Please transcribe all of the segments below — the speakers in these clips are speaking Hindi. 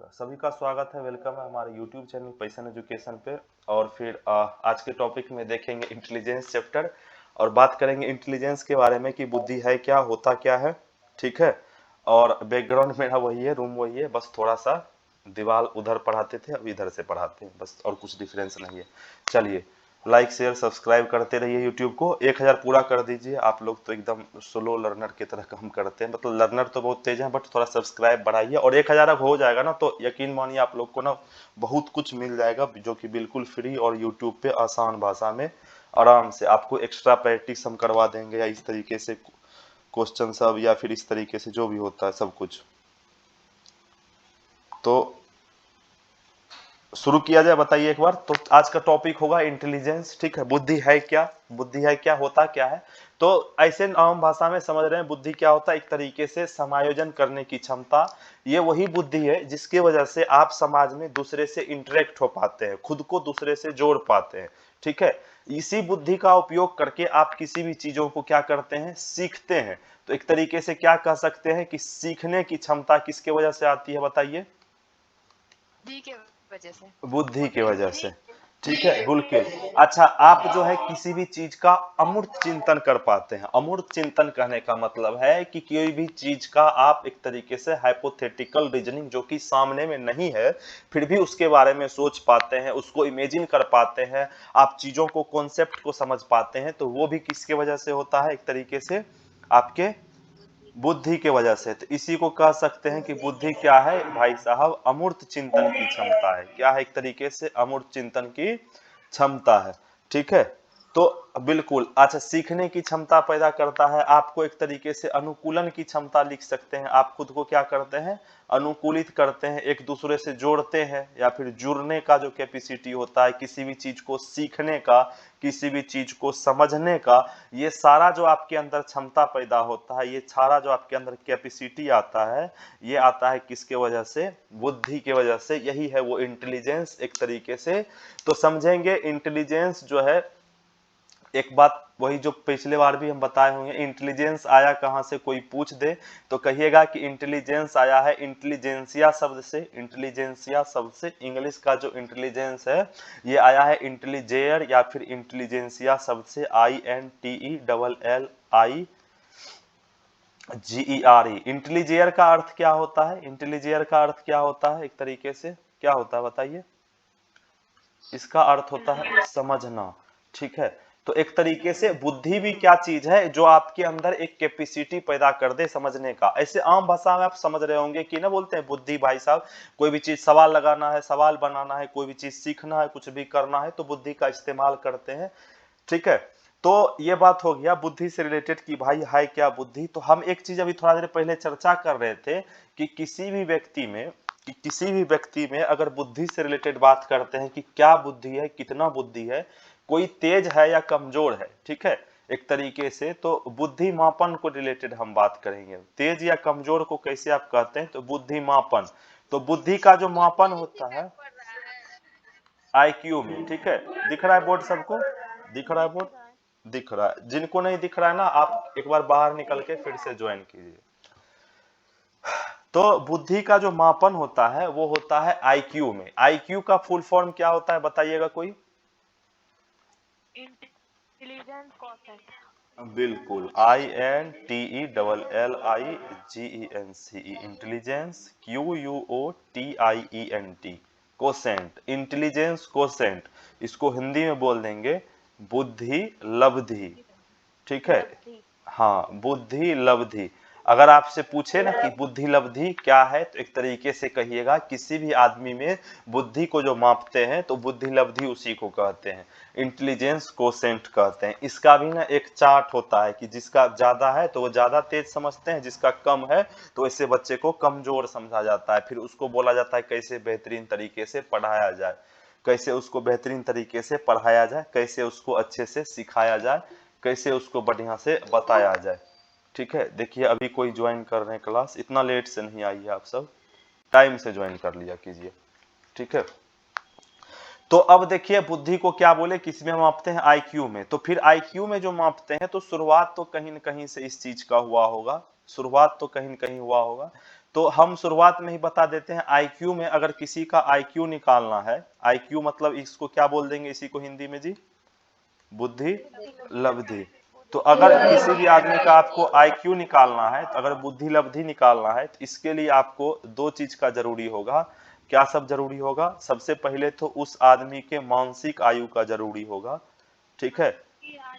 सभी का स्वागत है, वेलकम है हमारे YouTube चैनल पैशन एजुकेशन पे। और फिर आज के टॉपिक में देखेंगे इंटेलिजेंस चैप्टर और बात करेंगे इंटेलिजेंस के बारे में कि बुद्धि है क्या, होता क्या है। ठीक है। और बैकग्राउंड मेरा वही है, रूम वही है, बस थोड़ा सा दीवार उधर पढ़ाते थे, अब इधर से पढ़ाते हैं बस, और कुछ डिफरेंस नहीं है। चलिए, लाइक शेयर सब्सक्राइब करते रहिए। यूट्यूब को 1000 पूरा कर दीजिए। आप लोग तो एकदम स्लो लर्नर की तरह काम करते हैं, मतलब लर्नर तो बहुत तेज हैं, बट थोड़ा सब्सक्राइब बढ़ाइए। और 1000 अब हो जाएगा ना तो यकीन मानिए आप लोग को ना बहुत कुछ मिल जाएगा, जो कि बिल्कुल फ्री और यूट्यूब पे आसान भाषा में आराम से आपको एक्स्ट्रा प्रैक्टिस हम करवा देंगे, या इस तरीके से क्वेश्चन सब, या फिर इस तरीके से जो भी होता है सब कुछ। तो शुरू किया जाए, बताइए एक बार। तो आज का टॉपिक होगा इंटेलिजेंस। ठीक है, बुद्धि है क्या, बुद्धि है क्या, होता क्या है। तो ऐसे आम भाषा में समझ रहे हैं बुद्धि क्या होता है। एक तरीके से समायोजन करने की क्षमता। ये वही बुद्धि है जिसकी वजह से आप समाज में दूसरे से इंटरेक्ट हो पाते हैं, खुद को दूसरे से जोड़ पाते हैं। ठीक है। इसी बुद्धि का उपयोग करके आप किसी भी चीजों को क्या करते हैं, सीखते हैं। तो एक तरीके से क्या कह सकते हैं कि सीखने की क्षमता किसके वजह से आती है, बताइए। बुद्धि के वजह से। बुद्धि की वजह से। ठीक है, बिल्कुल। अच्छा, आप जो है किसी भी चीज का अमूर्त चिंतन कर पाते हैं। अमूर्त चिंतन कहने का मतलब है कि कोई भी चीज का आप एक तरीके से हाइपोथेटिकल रीजनिंग, जो कि सामने में नहीं है, फिर भी उसके बारे में सोच पाते हैं, उसको इमेजिन कर पाते हैं, आप चीजों को, कॉन्सेप्ट को समझ पाते हैं। तो वो भी किसके वजह से होता है, एक तरीके से आपके बुद्धि के वजह से। तो इसी को कह सकते हैं कि बुद्धि क्या है भाई साहब, अमूर्त चिंतन की क्षमता है। क्या है, एक तरीके से अमूर्त चिंतन की क्षमता है। ठीक है। तो बिल्कुल। अच्छा, सीखने की क्षमता पैदा करता है, आपको एक तरीके से अनुकूलन की क्षमता लिख सकते हैं। आप खुद को क्या करते हैं, अनुकूलित करते हैं, एक दूसरे से जोड़ते हैं, या फिर जुड़ने का जो कैपेसिटी होता है, किसी भी चीज को सीखने का, किसी भी चीज को समझने का, ये सारा जो आपके अंदर क्षमता पैदा होता है, ये सारा जो आपके अंदर कैपेसिटी आता है, ये आता है किसके वजह से, बुद्धि के वजह से। यही है वो इंटेलिजेंस एक तरीके से। तो समझेंगे इंटेलिजेंस जो है, एक बात वही जो पिछले बार भी हम बताए होंगे, इंटेलिजेंस आया कहां से, कोई पूछ दे तो कहिएगा कि इंटेलिजेंस आया है इंटेलिजेंसिया शब्द से। इंटेलिजेंसिया शब्द से इंग्लिश का जो इंटेलिजेंस है, ये आया है इंटेलिजेयर या फिर इंटेलिजेंसिया शब्द से, INTELLIGER। इंटेलिजेयर का अर्थ क्या होता है, इंटेलिजेयर का अर्थ क्या होता है, एक तरीके से क्या होता है बताइए। इसका अर्थ होता है समझना। ठीक है। तो एक तरीके से बुद्धि भी क्या चीज है, जो आपके अंदर एक कैपेसिटी पैदा कर दे समझने का। ऐसे आम भाषा में आप समझ रहे होंगे कि ना, बोलते हैं बुद्धि भाई साहब, कोई भी चीज सवाल लगाना है, सवाल बनाना है, कोई भी चीज सीखना है, कुछ भी करना है, तो बुद्धि का इस्तेमाल करते हैं। ठीक है। तो ये बात हो गया बुद्धि से रिलेटेड कि भाई है क्या बुद्धि। तो हम एक चीज अभी थोड़ा देर पहले चर्चा कर रहे थे कि किसी भी व्यक्ति में अगर बुद्धि से रिलेटेड बात करते हैं कि क्या बुद्धि है, कितना बुद्धि है, कोई तेज है या कमजोर है। ठीक है। एक तरीके से तो बुद्धि मापन को रिलेटेड हम बात करेंगे। तेज या कमजोर को कैसे आप कहते हैं, तो बुद्धि मापन। तो बुद्धि का जो मापन होता है IQ में। ठीक है। दिख रहा है बोर्ड सबको, दिख रहा है बोर्ड, दिख रहा है। जिनको नहीं दिख रहा है ना, आप एक बार बाहर निकल के फिर से ज्वाइन कीजिए। तो बुद्धि का जो मापन होता है वो होता है IQ में। IQ का फुल फॉर्म क्या होता है बताइएगा कोई। Intelligence quotient. बिल्कुल, INTELLIGENCE, intelligence, QUOTIENT, quotient, intelligence quotient. इसको हिंदी में बोल देंगे बुद्धि लब्धि। ठीक है। लब्धि। हाँ, बुद्धि लब्धि। अगर आपसे पूछे ना कि बुद्धि लब्धि क्या है, तो एक तरीके से कहिएगा किसी भी आदमी में बुद्धि को जो मापते हैं, तो बुद्धि लब्धि उसी को कहते हैं, इंटेलिजेंस कोसेंट कहते हैं। इसका भी ना एक चार्ट होता है कि जिसका ज्यादा है तो वो ज्यादा तेज समझते हैं, जिसका कम है तो ऐसे बच्चे को कमजोर समझा जाता है। फिर उसको बोला जाता है कैसे बेहतरीन तरीके से पढ़ाया जाए, कैसे उसको बेहतरीन तरीके से पढ़ाया जाए, कैसे उसको अच्छे से सिखाया जाए, कैसे उसको बढ़िया से बताया जाए। ठीक है। देखिए, अभी कोई ज्वाइन कर रहे हैं क्लास, इतना लेट से नहीं आइए, आप सब टाइम से ज्वाइन कर लिया कीजिए। ठीक है। तो अब देखिए बुद्धि को क्या बोले, किसमें मापते हैं, IQ में। तो फिर IQ में जो मापते हैं, तो शुरुआत तो कहीं न कहीं से इस चीज का हुआ होगा, शुरुआत तो कहीं न कहीं हुआ होगा। तो हम शुरुआत में ही बता देते हैं, आईक्यू में अगर किसी का आईक्यू निकालना है, आईक्यू मतलब इसको क्या बोल देंगे इसी को हिंदी में जी, बुद्धि लब्धि। तो अगर किसी भी आदमी का आपको आईक्यू निकालना है, तो अगर बुद्धि लब्धि निकालना है, तो इसके लिए आपको दो चीज का जरूरी होगा। क्या सब जरूरी होगा? सबसे पहले तो उस आदमी के मानसिक आयु का जरूरी होगा, ठीक है,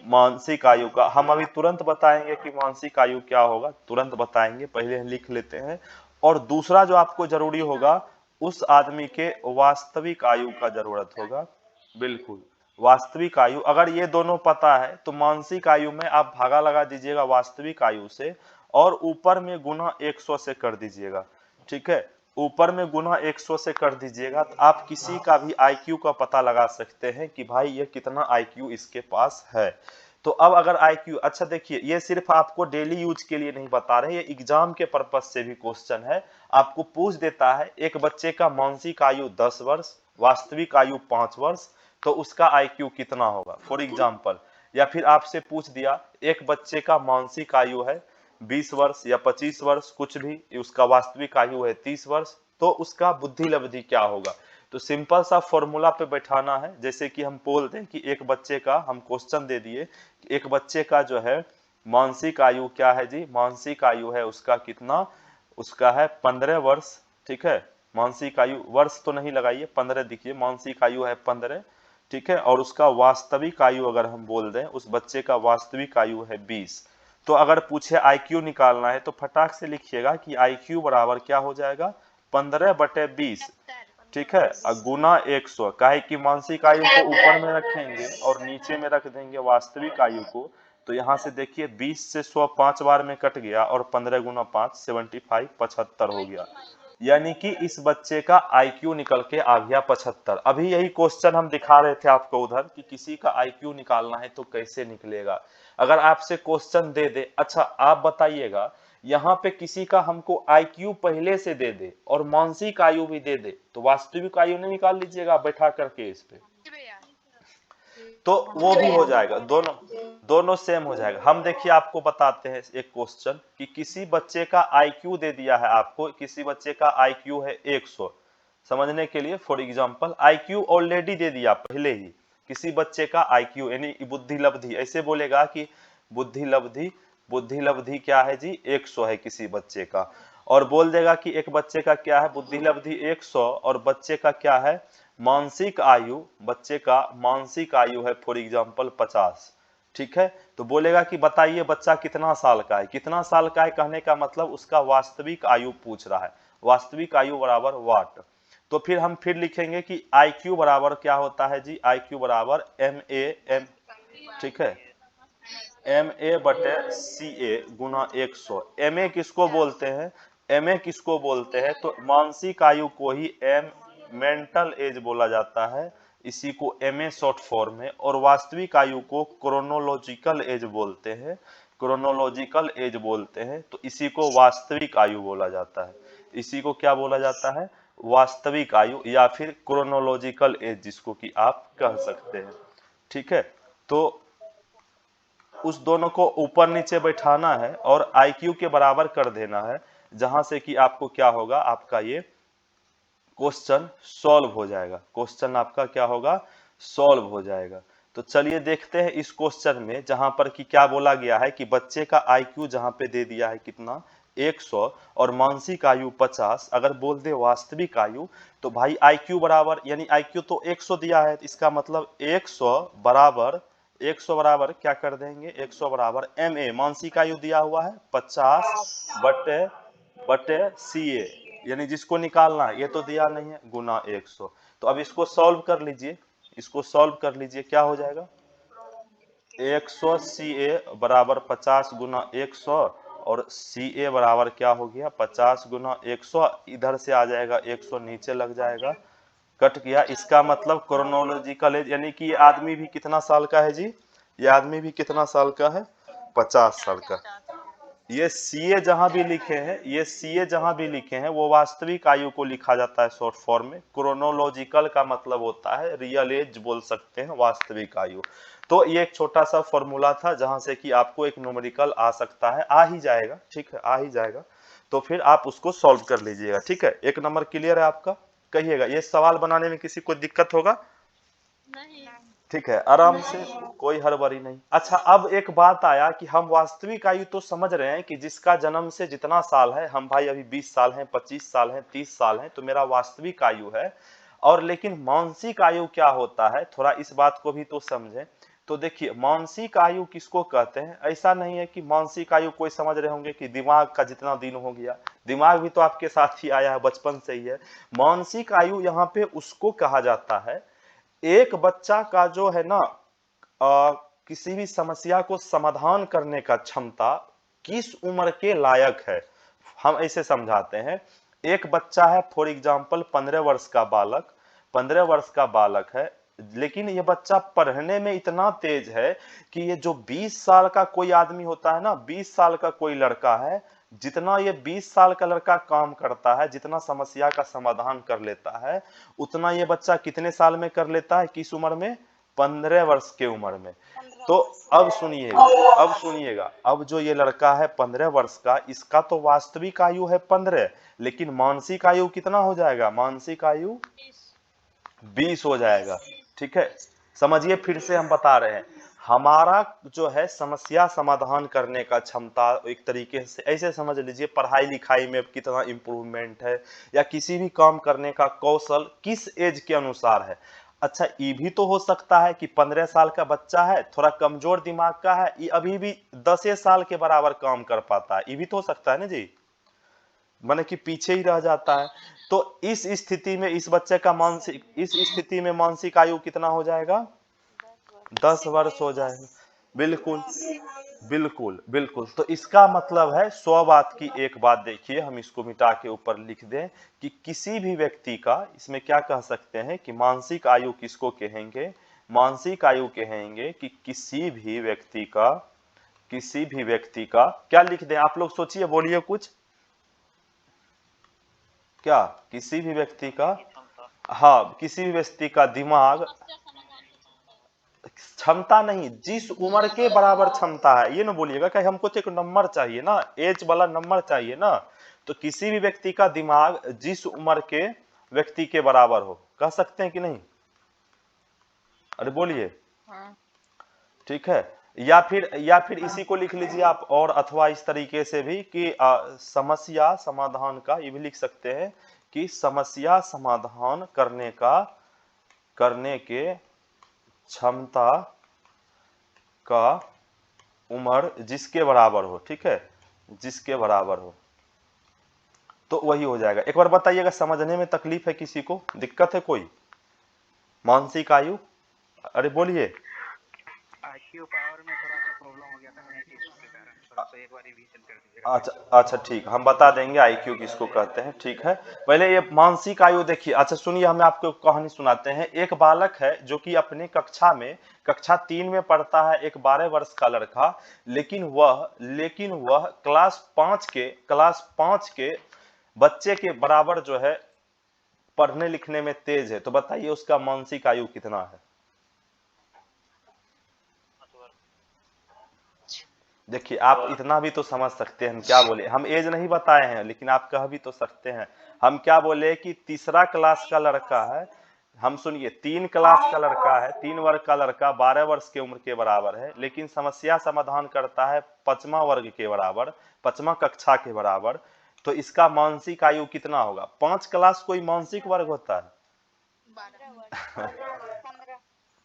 मानसिक आयु का। हम अभी तुरंत बताएंगे कि मानसिक आयु क्या होगा, तुरंत बताएंगे, पहले लिख लेते हैं। और दूसरा जो आपको जरूरी होगा, उस आदमी के वास्तविक आयु का जरूरत होगा, बिल्कुल वास्तविक आयु। अगर ये दोनों पता है तो मानसिक आयु में आप भागा लगा दीजिएगा वास्तविक आयु से, और ऊपर में गुना 100 से कर दीजिएगा, ठीक है, ऊपर में गुना 100 से कर दीजिएगा, तो आप किसी का भी आईक्यू का पता लगा सकते हैं कि भाई ये कितना आईक्यू इसके पास है। तो अब अगर आईक्यू, अच्छा देखिए, ये सिर्फ आपको डेली यूज के लिए नहीं बता रहे, ये एग्जाम के पर्पज से भी क्वेश्चन है। आपको पूछ देता है एक बच्चे का मानसिक आयु 10 वर्ष, वास्तविक आयु 5 वर्ष, तो उसका आईक्यू कितना होगा, फॉर एग्जाम्पल। या फिर आपसे पूछ दिया एक बच्चे का मानसिक आयु है 20 वर्ष या 25 वर्ष, कुछ भी, उसका वास्तविक आयु है 30 वर्ष, तो उसका बुद्धि लब्धि क्या होगा। तो सिंपल सा फॉर्मूला पे बैठाना है। जैसे कि हम बोल दें कि एक बच्चे का, हम क्वेश्चन दे दिए कि एक बच्चे का जो है मानसिक आयु क्या है जी, मानसिक आयु है उसका कितना, उसका है 15 वर्ष, ठीक है, मानसिक आयु, वर्ष तो नहीं लगाइए, 15 दिखिए, मानसिक आयु है 15, ठीक है, और उसका वास्तविक आयु अगर हम बोल दें, उस बच्चे का वास्तविक आयु है 20। तो अगर पूछे आईक्यू निकालना है तो फटाक से लिखिएगा कि आईक्यू बराबर क्या हो जाएगा, 15/20, ठीक है, गुना 100। काहे कि मानसिक आयु को ऊपर में रखेंगे और नीचे में रख देंगे वास्तविक आयु को। तो यहाँ से देखिए 20 से 100 5 बार में कट गया, और 15 गुना 5 75, 75 हो गया। यानी कि इस बच्चे का आईक्यू निकल के आ गया 75। अभी यही क्वेश्चन हम दिखा रहे थे आपको उधर कि किसी का आईक्यू निकालना है तो कैसे निकलेगा। अगर आपसे क्वेश्चन दे दे, अच्छा आप बताइएगा, यहाँ पे किसी का हमको आईक्यू पहले से दे दे और मानसिक आयु भी दे दे, तो वास्तविक आयु नहीं निकाल लीजिएगा बैठा करके इस पे, तो वो भी हो जाएगा, दोनों दोनों सेम हो जाएगा। हम देखिए आपको बताते हैं एक क्वेश्चन कि किसी बच्चे का आईक्यू दे दिया है आपको, किसी बच्चे का आईक्यू है 100, समझने के लिए फॉर एग्जांपल आईक्यू ऑलरेडी दे दिया पहले ही, किसी बच्चे का आईक्यू यानी बुद्धि लब्धि, ऐसे बोलेगा कि बुद्धि लब्धि, बुद्धि लब्धि क्या है जी 100 है किसी बच्चे का, और बोल देगा कि एक बच्चे का क्या है बुद्धि लब्धि 100, और बच्चे का क्या है मानसिक आयु, बच्चे का मानसिक आयु है फॉर एग्जांपल 50, ठीक है। तो बोलेगा कि बताइए बच्चा कितना साल का है, कितना साल का है कहने का मतलब उसका वास्तविक आयु पूछ रहा है, वास्तविक आयु बराबर वाट। तो फिर हम फिर लिखेंगे कि आईक्यू बराबर क्या होता है जी, आईक्यू बराबर एम, ठीक है, MA/CA गुना 100। MA किसको बोलते हैं, MA किसको बोलते हैं, तो मानसिक आयु को ही मेंटल एज बोला जाता है, इसी को MA शॉर्ट फॉर्म में, और वास्तविक आयु को क्रोनोलॉजिकल एज बोलते हैं, क्रोनोलॉजिकल एज बोलते हैं, तो इसी को वास्तविक आयु बोला जाता है, इसी को क्या बोला जाता है, वास्तविक आयु या फिर क्रोनोलॉजिकल एज जिसको कि आप कह सकते हैं, ठीक है। तो उस दोनों को ऊपर नीचे बैठाना है और आईक्यू के बराबर कर देना है, जहां से कि आपको क्या होगा, आपका ये क्वेश्चन सॉल्व हो जाएगा, क्वेश्चन आपका क्या होगा, सॉल्व हो जाएगा। तो चलिए देखते हैं इस क्वेश्चन में, जहां पर कि क्या बोला गया है कि बच्चे का आईक्यू जहां पे दे दिया है कितना 100 और मानसिक आयु 50, अगर बोल दे वास्तविक आयु, तो भाई आईक्यू बराबर, यानी आईक्यू तो 100 दिया है, इसका मतलब 100 बराबर, 100 बराबर क्या कर देंगे, 100 बराबर MA, मानसिक आयु दिया हुआ है 50 बटे बटे CA, यानी जिसको निकालना है, ये तो दिया नहीं है, गुना 100। तो अब इसको सॉल्व कर लीजिए, इसको सॉल्व कर लीजिए, क्या हो जाएगा 100 CA बराबर 50 गुना 100, और CA बराबर क्या हो गया 50 गुना 100, इधर से आ जाएगा 100 नीचे लग जाएगा, कट गया। इसका मतलब क्रोनोलॉजिकल एज, यानी कि ये आदमी भी कितना साल का है जी, ये आदमी भी कितना साल का है 50 साल का। ये सीए जहां भी लिखे हैं, ये सीए जहां भी लिखे हैं वो वास्तविक आयु को लिखा जाता है शॉर्ट फॉर्म में, क्रोनोलॉजिकल का मतलब होता है रियल एज बोल सकते हैं, वास्तविक आयु। तो ये एक छोटा सा फॉर्मूला था जहां से कि आपको एक न्यूमेरिकल आ सकता है, आ ही जाएगा, ठीक है, आ ही जाएगा। तो फिर आप उसको सॉल्व कर लीजिएगा। ठीक है, एक नंबर क्लियर है आपका? कहिएगा, ये सवाल बनाने में किसी को दिक्कत होगा? नहीं। ठीक है, आराम से, कोई हड़बड़ी नहीं। अच्छा, अब एक बात आया कि हम वास्तविक आयु तो समझ रहे हैं कि जिसका जन्म से जितना साल है, हम भाई अभी 20 साल हैं, 25 साल हैं, 30 साल हैं, तो मेरा वास्तविक आयु है। और लेकिन मानसिक आयु क्या होता है, थोड़ा इस बात को भी तो समझें। तो देखिए, मानसिक आयु किसको कहते हैं? ऐसा नहीं है कि मानसिक आयु कोई समझ रहे होंगे कि दिमाग का जितना दिन हो गया, दिमाग भी तो आपके साथ ही आया है, बचपन से ही है। मानसिक आयु यहाँ पे उसको कहा जाता है, एक बच्चा का जो है ना किसी भी समस्या को समाधान करने का क्षमता किस उम्र के लायक है, हम ऐसे समझाते हैं। एक बच्चा है, फॉर एग्जांपल 15 वर्ष का बालक, 15 वर्ष का बालक है, लेकिन ये बच्चा पढ़ने में इतना तेज है कि ये जो 20 साल का कोई आदमी होता है ना, 20 साल का कोई लड़का है, जितना ये 20 साल का लड़का काम करता है, जितना समस्या का समाधान कर लेता है, उतना ये बच्चा कितने साल में कर लेता है, किस उम्र में? 15 वर्ष के उम्र में। तो अब सुनिएगा, अब सुनिएगा, अब जो ये लड़का है 15 वर्ष का, इसका तो वास्तविक आयु है 15, लेकिन मानसिक आयु कितना हो जाएगा? मानसिक आयु 20 हो जाएगा। ठीक है, समझिए, फिर से हम बता रहे हैं, हमारा जो है समस्या समाधान करने का क्षमता, एक तरीके से ऐसे समझ लीजिए, पढ़ाई लिखाई में कितना इम्प्रूवमेंट है, या किसी भी काम करने का कौशल किस एज के अनुसार है। अच्छा, ये भी तो हो सकता है कि 15 साल का बच्चा है, थोड़ा कमजोर दिमाग का है, ये अभी भी 10 साल के बराबर काम कर पाता है, ये भी तो हो सकता है ना जी, माने कि पीछे ही रह जाता है। तो इस स्थिति में इस बच्चे का मानसिक, इस स्थिति में मानसिक आयु कितना हो जाएगा? 10 वर्ष हो जाएगा। बिल्कुल बिल्कुल बिल्कुल। तो इसका मतलब है, 100 बात की एक बात देखिए, हम इसको मिटा के ऊपर लिख दें कि किसी भी व्यक्ति का, इसमें क्या कह सकते हैं कि मानसिक आयु किसको कहेंगे? मानसिक आयु कहेंगे कि किसी भी व्यक्ति का, किसी भी व्यक्ति का, क्या लिख दें आप लोग सोचिए, बोलिए कुछ, क्या किसी भी व्यक्ति का, हाँ, किसी भी व्यक्ति का दिमाग, क्षमता नहीं, जिस उम्र के बराबर क्षमता है, ये ना बोलिएगा कि हमको तो एक नंबर चाहिए ना, एज वाला नंबर चाहिए ना। तो किसी भी व्यक्ति का दिमाग जिस उम्र के व्यक्ति के बराबर हो, कह सकते हैं कि नहीं? अरे बोलिए। हाँ। ठीक है, या फिर इसी को लिख लीजिए आप, और अथवा इस तरीके से भी कि समस्या समाधान का, ये भी लिख सकते हैं कि समस्या समाधान करने के क्षमता का उम्र जिसके बराबर हो। ठीक है, जिसके बराबर हो, तो वही हो जाएगा। एक बार बताइएगा, समझने में तकलीफ है किसी को, दिक्कत है कोई? मानसिक आयु, अरे बोलिए। आईक्यू पावर में थोड़ा सा प्रॉब्लम हो गया था नेट इशू के कारण, थोड़ा सा एक बार रिवीजन कर दीजिएगा। अच्छा अच्छा, ठीक, हम बता देंगे आईक्यू किसको कहते हैं। ठीक है, पहले ये मानसिक आयु देखिए। अच्छा सुनिए, हम आपको कहानी सुनाते हैं। एक बालक है जो कि अपने कक्षा में, कक्षा 3 में पढ़ता है, एक 12 वर्ष का लड़का, लेकिन वह क्लास 5 के बच्चे के बराबर जो है पढ़ने लिखने में तेज है। तो बताइए उसका मानसिक आयु कितना है? देखिए, आप इतना भी तो समझ सकते हैं, हम क्या बोले, हम एज नहीं बताए हैं, लेकिन आप कह भी तो सकते हैं। हम क्या बोले कि तीसरा क्लास का लड़का है, हम सुनिए, 3 क्लास का लड़का है, 3 वर्ग का लड़का 12 वर्ष के उम्र के बराबर है, लेकिन समस्या समाधान करता है 5वां वर्ग के बराबर, 5वां कक्षा के बराबर। तो इसका मानसिक आयु कितना होगा? 5 क्लास कोई मानसिक वर्ग होता है?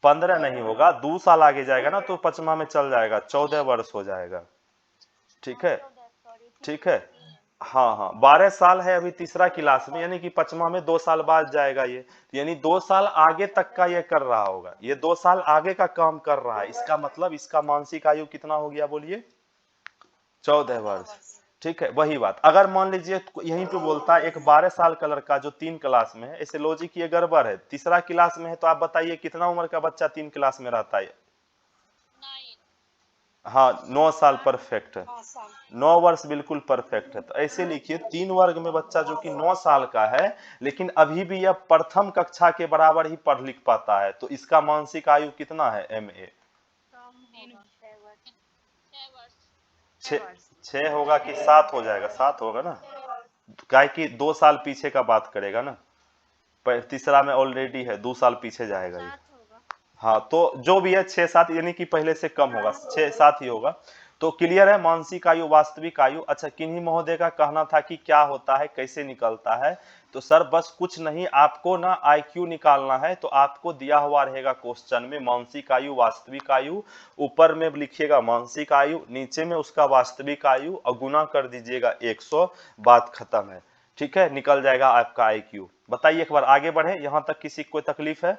15 नहीं होगा, 2 साल आगे जाएगा ना, तो 5वां में चल जाएगा, 14 वर्ष हो जाएगा। ठीक है, ठीक है, हाँ हाँ, 12 साल है अभी तीसरा क्लास में, यानी कि 5वां में 2 साल बाद जाएगा ये, यानी 2 साल आगे तक का ये कर रहा होगा, ये 2 साल आगे का काम कर रहा है। इसका मतलब इसका मानसिक आयु कितना हो गया, बोलिए? 14 वर्ष। ठीक है, वही बात। अगर मान लीजिए यहीं पे बोलता है एक 12 साल का लड़का जो 3 क्लास में है, ऐसे लॉजिक ये गड़बड़ है, तीसरा क्लास में है, तो आप बताइए कितना उम्र का बच्चा 3 क्लास में रहता है? हाँ, 9 साल परफेक्ट है, 9 वर्ष बिल्कुल परफेक्ट है। तो ऐसे लिखिए, 3 वर्ग में बच्चा जो कि 9 साल का है, लेकिन अभी भी यह प्रथम कक्षा के बराबर ही पढ़ लिख पाता है, तो इसका मानसिक आयु कितना है? MA 6 होगा कि 7 हो जाएगा? 7 होगा ना? क्या है कि 2 साल पीछे का बात करेगा ना, तीसरा में ऑलरेडी है, 2 साल पीछे जाएगा ये। हाँ तो जो भी है 6-7 यानी कि पहले से कम होगा, 6-7 ही होगा। तो क्लियर है, मानसिक आयु वास्तविक आयु। अच्छा किन्हीं महोदय का कहना था कि क्या होता है, कैसे निकलता है, तो सर बस कुछ नहीं, आपको ना आईक्यू निकालना है। तो आपको दिया हुआ रहेगा क्वेश्चन में मानसिक आयु वास्तविक आयु, ऊपर में लिखिएगा मानसिक आयु, नीचे में उसका वास्तविक आयु और गुना कर दीजिएगा 100, बात खत्म है। ठीक है, निकल जाएगा आपका आईक्यू। बताइए एक बार आगे बढ़े, यहां तक किसी को कोई तकलीफ है?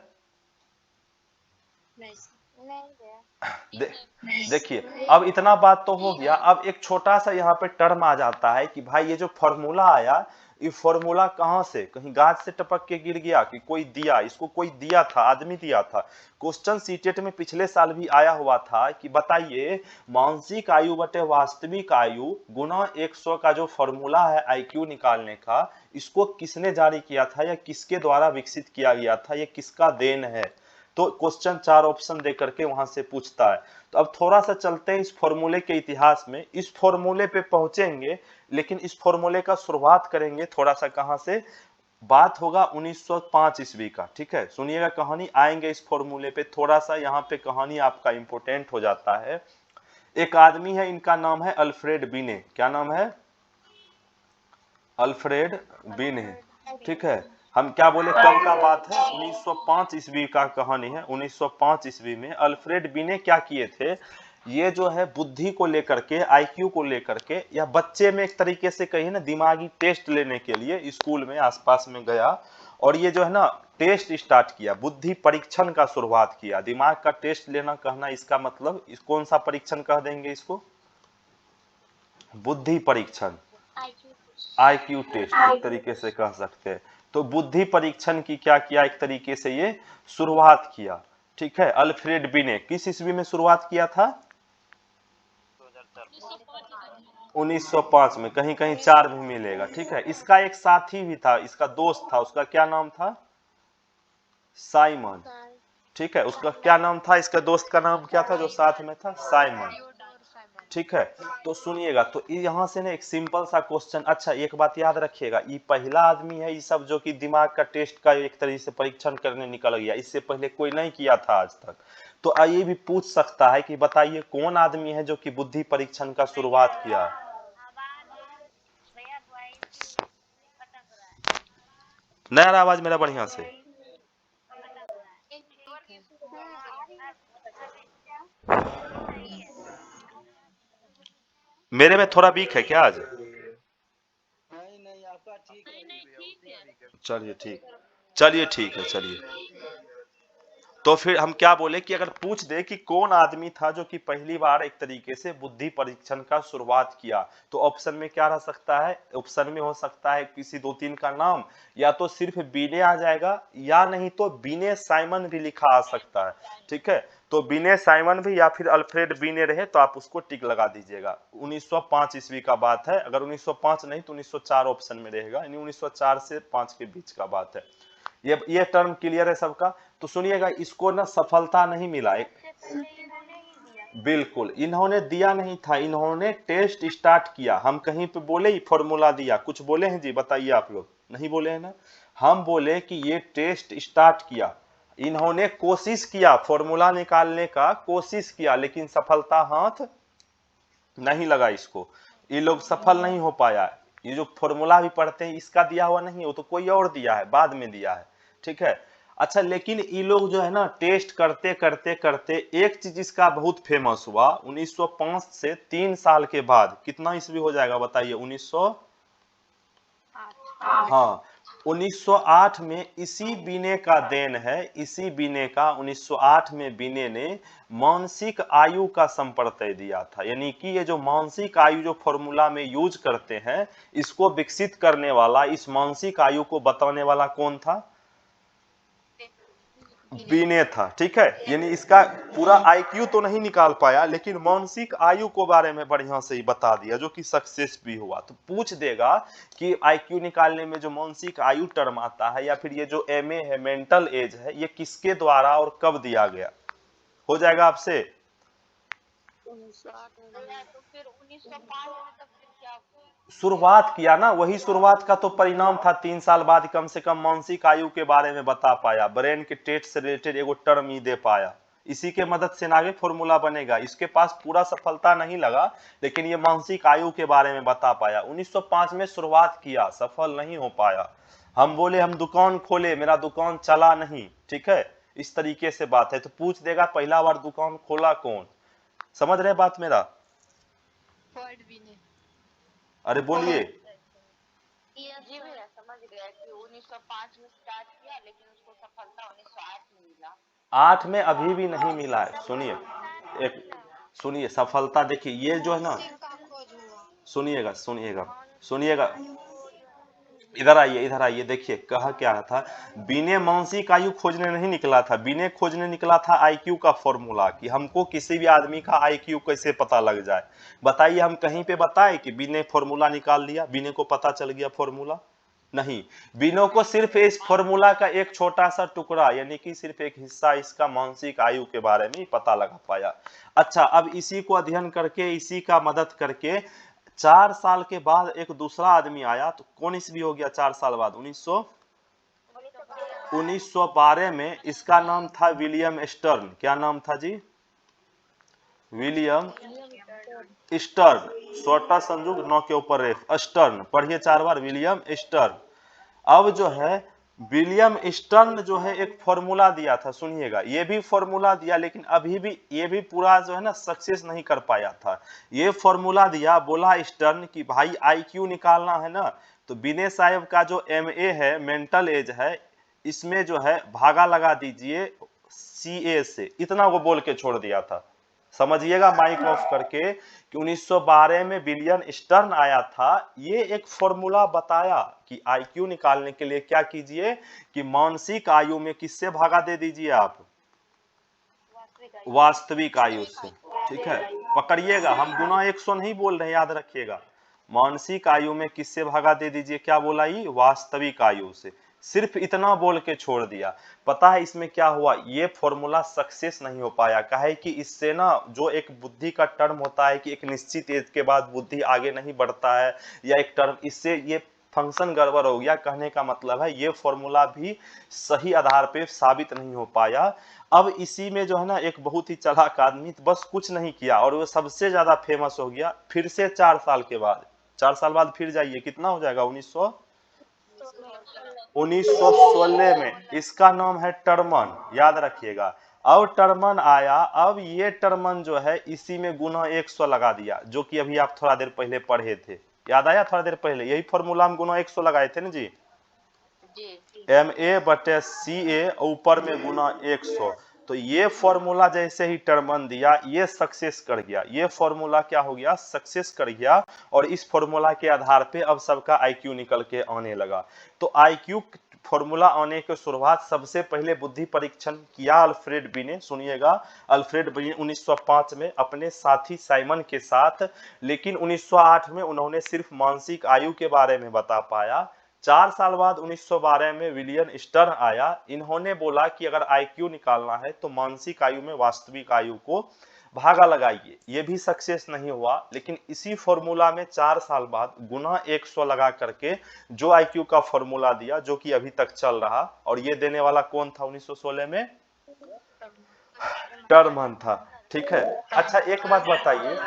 देखिए अब इतना बात तो हो गया, अब एक छोटा सा यहाँ पे टर्म आ जाता है कि भाई ये जो फॉर्मूला आया, ये फॉर्मूला कहाँ से, कहीं गाज से टपक के गिर गया कि कोई दिया, इसको कोई दिया था, आदमी दिया था। क्वेश्चन सीटेट में पिछले साल भी आया हुआ था कि बताइए मानसिक आयु बटे वास्तविक आयु गुना 100 का जो फॉर्मूला है आईक्यू निकालने का, इसको किसने जारी किया था या किसके द्वारा विकसित किया गया था, ये किसका देन है। तो क्वेश्चन 4 ऑप्शन दे करके वहां से पूछता है। तो अब थोड़ा सा चलते हैं इस फॉर्मूले के इतिहास में, इस फॉर्मूले पे पहुंचेंगे, लेकिन इस फॉर्मूले का शुरुआत करेंगे थोड़ा सा कहां से, बात होगा 1905 ईस्वी का। ठीक है, सुनिएगा कहानी, आएंगे इस फॉर्मूले पे, थोड़ा सा यहाँ पे कहानी आपका इंपोर्टेंट हो जाता है। एक आदमी है, इनका नाम है अल्फ्रेड बिने। क्या नाम है? अल्फ्रेड बिने। ठीक है, हम क्या बोले, कब का बात है, 1905 ईस्वी का कहानी है। 1905 ईस्वी में अल्फ्रेड बिने क्या किए थे, ये जो है बुद्धि को लेकर के, आईक्यू को लेकर के, या बच्चे में एक तरीके से कहिए ना दिमागी टेस्ट लेने के लिए स्कूल में आसपास में गया, और ये जो है ना टेस्ट स्टार्ट किया, बुद्धि परीक्षण का शुरुआत किया। दिमाग का टेस्ट लेना कहना इसका मतलब, कौन सा परीक्षण कह देंगे इसको? बुद्धि परीक्षण, आईक्यू टेस्ट एक तरीके से कह सकते हैं। तो बुद्धि परीक्षण की क्या किया, एक तरीके से ये शुरुआत किया। ठीक है, अल्फ्रेड बिने किस ईस्वी में शुरुआत किया था? 1905 में, कहीं कहीं 4 भी मिलेगा। ठीक है, इसका एक साथी भी था, इसका दोस्त था, उसका क्या नाम था? साइमन। ठीक है, उसका क्या नाम था, इसका दोस्त का नाम क्या था जो साथ में था? साइमन। ठीक है, तो सुनिएगा, तो यहाँ से ना एक सिंपल सा क्वेश्चन। अच्छा एक बात याद रखिएगा, ये पहला आदमी है ये सब जो कि दिमाग का टेस्ट का एक तरीके से परीक्षण करने निकल गया, इससे पहले कोई नहीं किया था आज तक। तो ये भी पूछ सकता है कि बताइए कौन आदमी है जो कि बुद्धि परीक्षण का शुरुआत किया। नया आवाज मेरा बढ़िया से, मेरे में थोड़ा वीक है क्या आज? नहीं आपका ठीक है। चलिए ठीक, चलिए ठीक है, चलिए। तो फिर हम क्या बोले कि अगर पूछ दे कि कौन आदमी था जो कि पहली बार एक तरीके से बुद्धि परीक्षण का शुरुआत किया, तो ऑप्शन में क्या रह सकता है? ऑप्शन में हो सकता है किसी 2-3 का नाम, या तो सिर्फ बीने आ जाएगा, या नहीं तो बीने साइमन भी लिखा आ सकता है। ठीक है, तो बीने साइमन भी या फिर अल्फ्रेड बीने रहे तो आप उसको टिक लगा दीजिएगा। 1905 ईस्वी का बात है, अगर 1905 नहीं तो 1904 ऑप्शन में रहेगा, यानी 1904 से 5 के बीच का बात है। ये टर्म क्लियर है सबका? तो सुनिएगा, इसको ना सफलता नहीं मिला, बिल्कुल इन्होंने दिया नहीं था, इन्होंने टेस्ट स्टार्ट किया। हम कहीं पे बोले ही फॉर्मूला दिया, कुछ बोले हैं जी? बताइए, आप लोग नहीं बोले हैं ना? हम बोले कि ये टेस्ट स्टार्ट किया, इन्होंने कोशिश किया, फॉर्मूला निकालने का कोशिश किया, लेकिन सफलता हाथ नहीं लगा इसको, ये लोग सफल नहीं हो पाया। ये जो फॉर्मूला भी पढ़ते हैं इसका दिया हुआ नहीं, वो तो कोई और दिया है, बाद में दिया है। ठीक है, अच्छा लेकिन ये लोग जो है ना टेस्ट करते करते करते एक चीज इसका बहुत फेमस हुआ। 1905 से 3 साल के बाद कितना ईस्वी हो जाएगा बताइए? 1900, हाँ 1908 में इसी बीने का देन है, इसी बीने का 1908 में बीने ने मानसिक आयु का संप्रत्यय दिया था। यानी कि ये जो मानसिक आयु जो फॉर्मूला में यूज करते हैं, इसको विकसित करने वाला, इस मानसिक आयु को बताने वाला कौन था? बीने था। ठीक है, यानी इसका पूरा आईक्यू तो नहीं निकाल पाया, लेकिन मानसिक आयु को बारे में बढ़िया से ही बता दिया, जो कि सक्सेस भी हुआ। तो पूछ देगा कि आईक्यू निकालने में जो मानसिक आयु टर्म आता है, या फिर ये जो एमए है, मेंटल एज है, ये किसके द्वारा और कब दिया गया? हो जाएगा आपसे? तो फिर 1905 में तो फिर क्या शुरुआत किया ना, वही शुरुआत का तो परिणाम था 3 साल बाद कम से कम मानसिक आयु के बारे में बता पाया, ब्रेन के टेस्ट से रिलेटेड एगो टर्म ही दे पाया। इसी के मदद से आगे फॉर्मूला बनेगा। इसके पास पूरा सफलता नहीं लगा, लेकिन ये मानसिक आयु के बारे में बता पाया। 1905 में शुरुआत किया, सफल नहीं हो पाया। हम बोले हम दुकान खोले, मेरा दुकान चला नहीं, ठीक है, इस तरीके से बात है। तो पूछ देगा पहला बार दुकान खोला कौन। समझ रहे बात मेरा? वर्ड भी नहीं। अरे बोलिए। जी भैया समझ गया कि 1905 में स्टार्ट किया लेकिन उसको सफलता 1908 में मिला। 8 में अभी भी नहीं मिला है। सुनिए, एक सुनिए, सफलता देखिए ये जो है ना, सुनिएगा सुनिएगा सुनिएगा, इधर आइए इधर आइए। देखिए कहा क्या था, बीने मानसिक आयु खोजने नहीं निकला था, बीने खोजने निकला था आईक्यू का फॉर्मूला, कि हमको किसी भी आदमी का आईक्यू कैसे पता लग जाए। बताइए हम कहीं पे बताए कि बीने फॉर्मूला निकाल लिया, बीने को पता चल गया फॉर्मूला? नहीं, बीनो को सिर्फ इस फॉर्मूला का एक छोटा सा टुकड़ा, यानी कि सिर्फ एक हिस्सा इसका मानसिक आयु के बारे में पता लगा पाया। अच्छा, अब इसी को अध्ययन करके, इसी का मदद करके 4 साल के बाद एक दूसरा आदमी आया। तो कौन ईस्वी हो गया 4 साल बाद? 1912 में। इसका नाम था विलियम स्टर्न। क्या नाम था जी? विलियम स्टर्न, छोटा संजुग 9 के ऊपर रेफ, स्टर्न पढ़िए 4 बार, विलियम स्टर्न। अब जो है विलियम स्टर्न जो है एक फॉर्मूला दिया था, सुनिएगा, ये भी फॉर्मूला दिया, लेकिन अभी भी ये भी पूरा जो है ना सक्सेस नहीं कर पाया था। ये फॉर्मूला दिया, बोला स्टर्न कि भाई आईक्यू निकालना है ना, तो विनय साहब का जो एमए है, मेंटल एज है, इसमें जो है भागा लगा दीजिए सीए से, इतना वो बोल के छोड़ दिया था। समझिएगा माइक ऑफ करके कि 1912 में विलियम स्टर्न आया था, ये एक फॉर्मूला बताया कि आईक्यू निकालने के लिए क्या कीजिए कि मानसिक आयु में किससे भागा दे दीजिए आप? वास्तविक आयु से, ठीक है, पकड़िएगा, हम गुना 100 नहीं बोल रहे, याद रखिएगा। मानसिक आयु में किससे भागा दे दीजिए? क्या बोला? ये वास्तविक आयु से। सिर्फ इतना बोल के छोड़ दिया। पता है इसमें क्या हुआ? ये फॉर्मूला सक्सेस नहीं हो पाया। काहे कि इससे ना जो एक बुद्धि का टर्म होता है कि एक निश्चित एज के बाद बुद्धि आगे नहीं बढ़ता है, या एक टर्म, इससे ये फंक्शन गड़बड़ हो गया। कहने का मतलब है ये फॉर्मूला भी सही आधार पे साबित नहीं हो पाया। अब इसी में जो है ना एक बहुत ही चालाक आदमी बस कुछ नहीं किया और वो सबसे ज्यादा फेमस हो गया। फिर से 4 साल के बाद, 4 साल बाद फिर जाइए, कितना हो जाएगा? 1916 में। इसका नाम है टर्मन, याद रखिएगा। अब टर्मन आया, अब ये टर्मन जो है इसी में गुना 100 लगा दिया, जो कि अभी आप थोड़ा देर पहले पढ़े थे, याद आया? थोड़ा देर पहले यही फॉर्मूला हम गुना 100 लगाए थे ना जी। MA बटे CA ऊपर में गुना 100। तो ये फॉर्मूला जैसे ही टर्मन दिया, ये सक्सेस कर गया। ये फॉर्मूला क्या हो गया? सक्सेस कर गया। और इस फॉर्मूला के आधार पे अब सबका आईक्यू निकल के आने लगा। तो आईक्यू फॉर्मूला आने की शुरुआत सबसे पहले बुद्धि परीक्षण किया अल्फ्रेड बी ने। सुनिएगा, अल्फ्रेड बी 1905 में अपने साथी साइमन के साथ, लेकिन 1908 में उन्होंने सिर्फ मानसिक आयु के बारे में बता पाया। 4 साल बाद 1912 में विलियम स्टर्न आया। इन्होंने बोला कि अगर आईक्यू निकालना है तो मानसिक आयु में वास्तविक आयु को भागा लगाइए। ये भी सक्सेस नहीं हुआ, लेकिन इसी फॉर्मूला में 4 साल बाद गुना 100 लगा करके जो आईक्यू का फॉर्मूला दिया, जो कि अभी तक चल रहा। और ये देने वाला कौन था 1916 में? टर्मन था, ठीक है। अच्छा एक बात बताइए,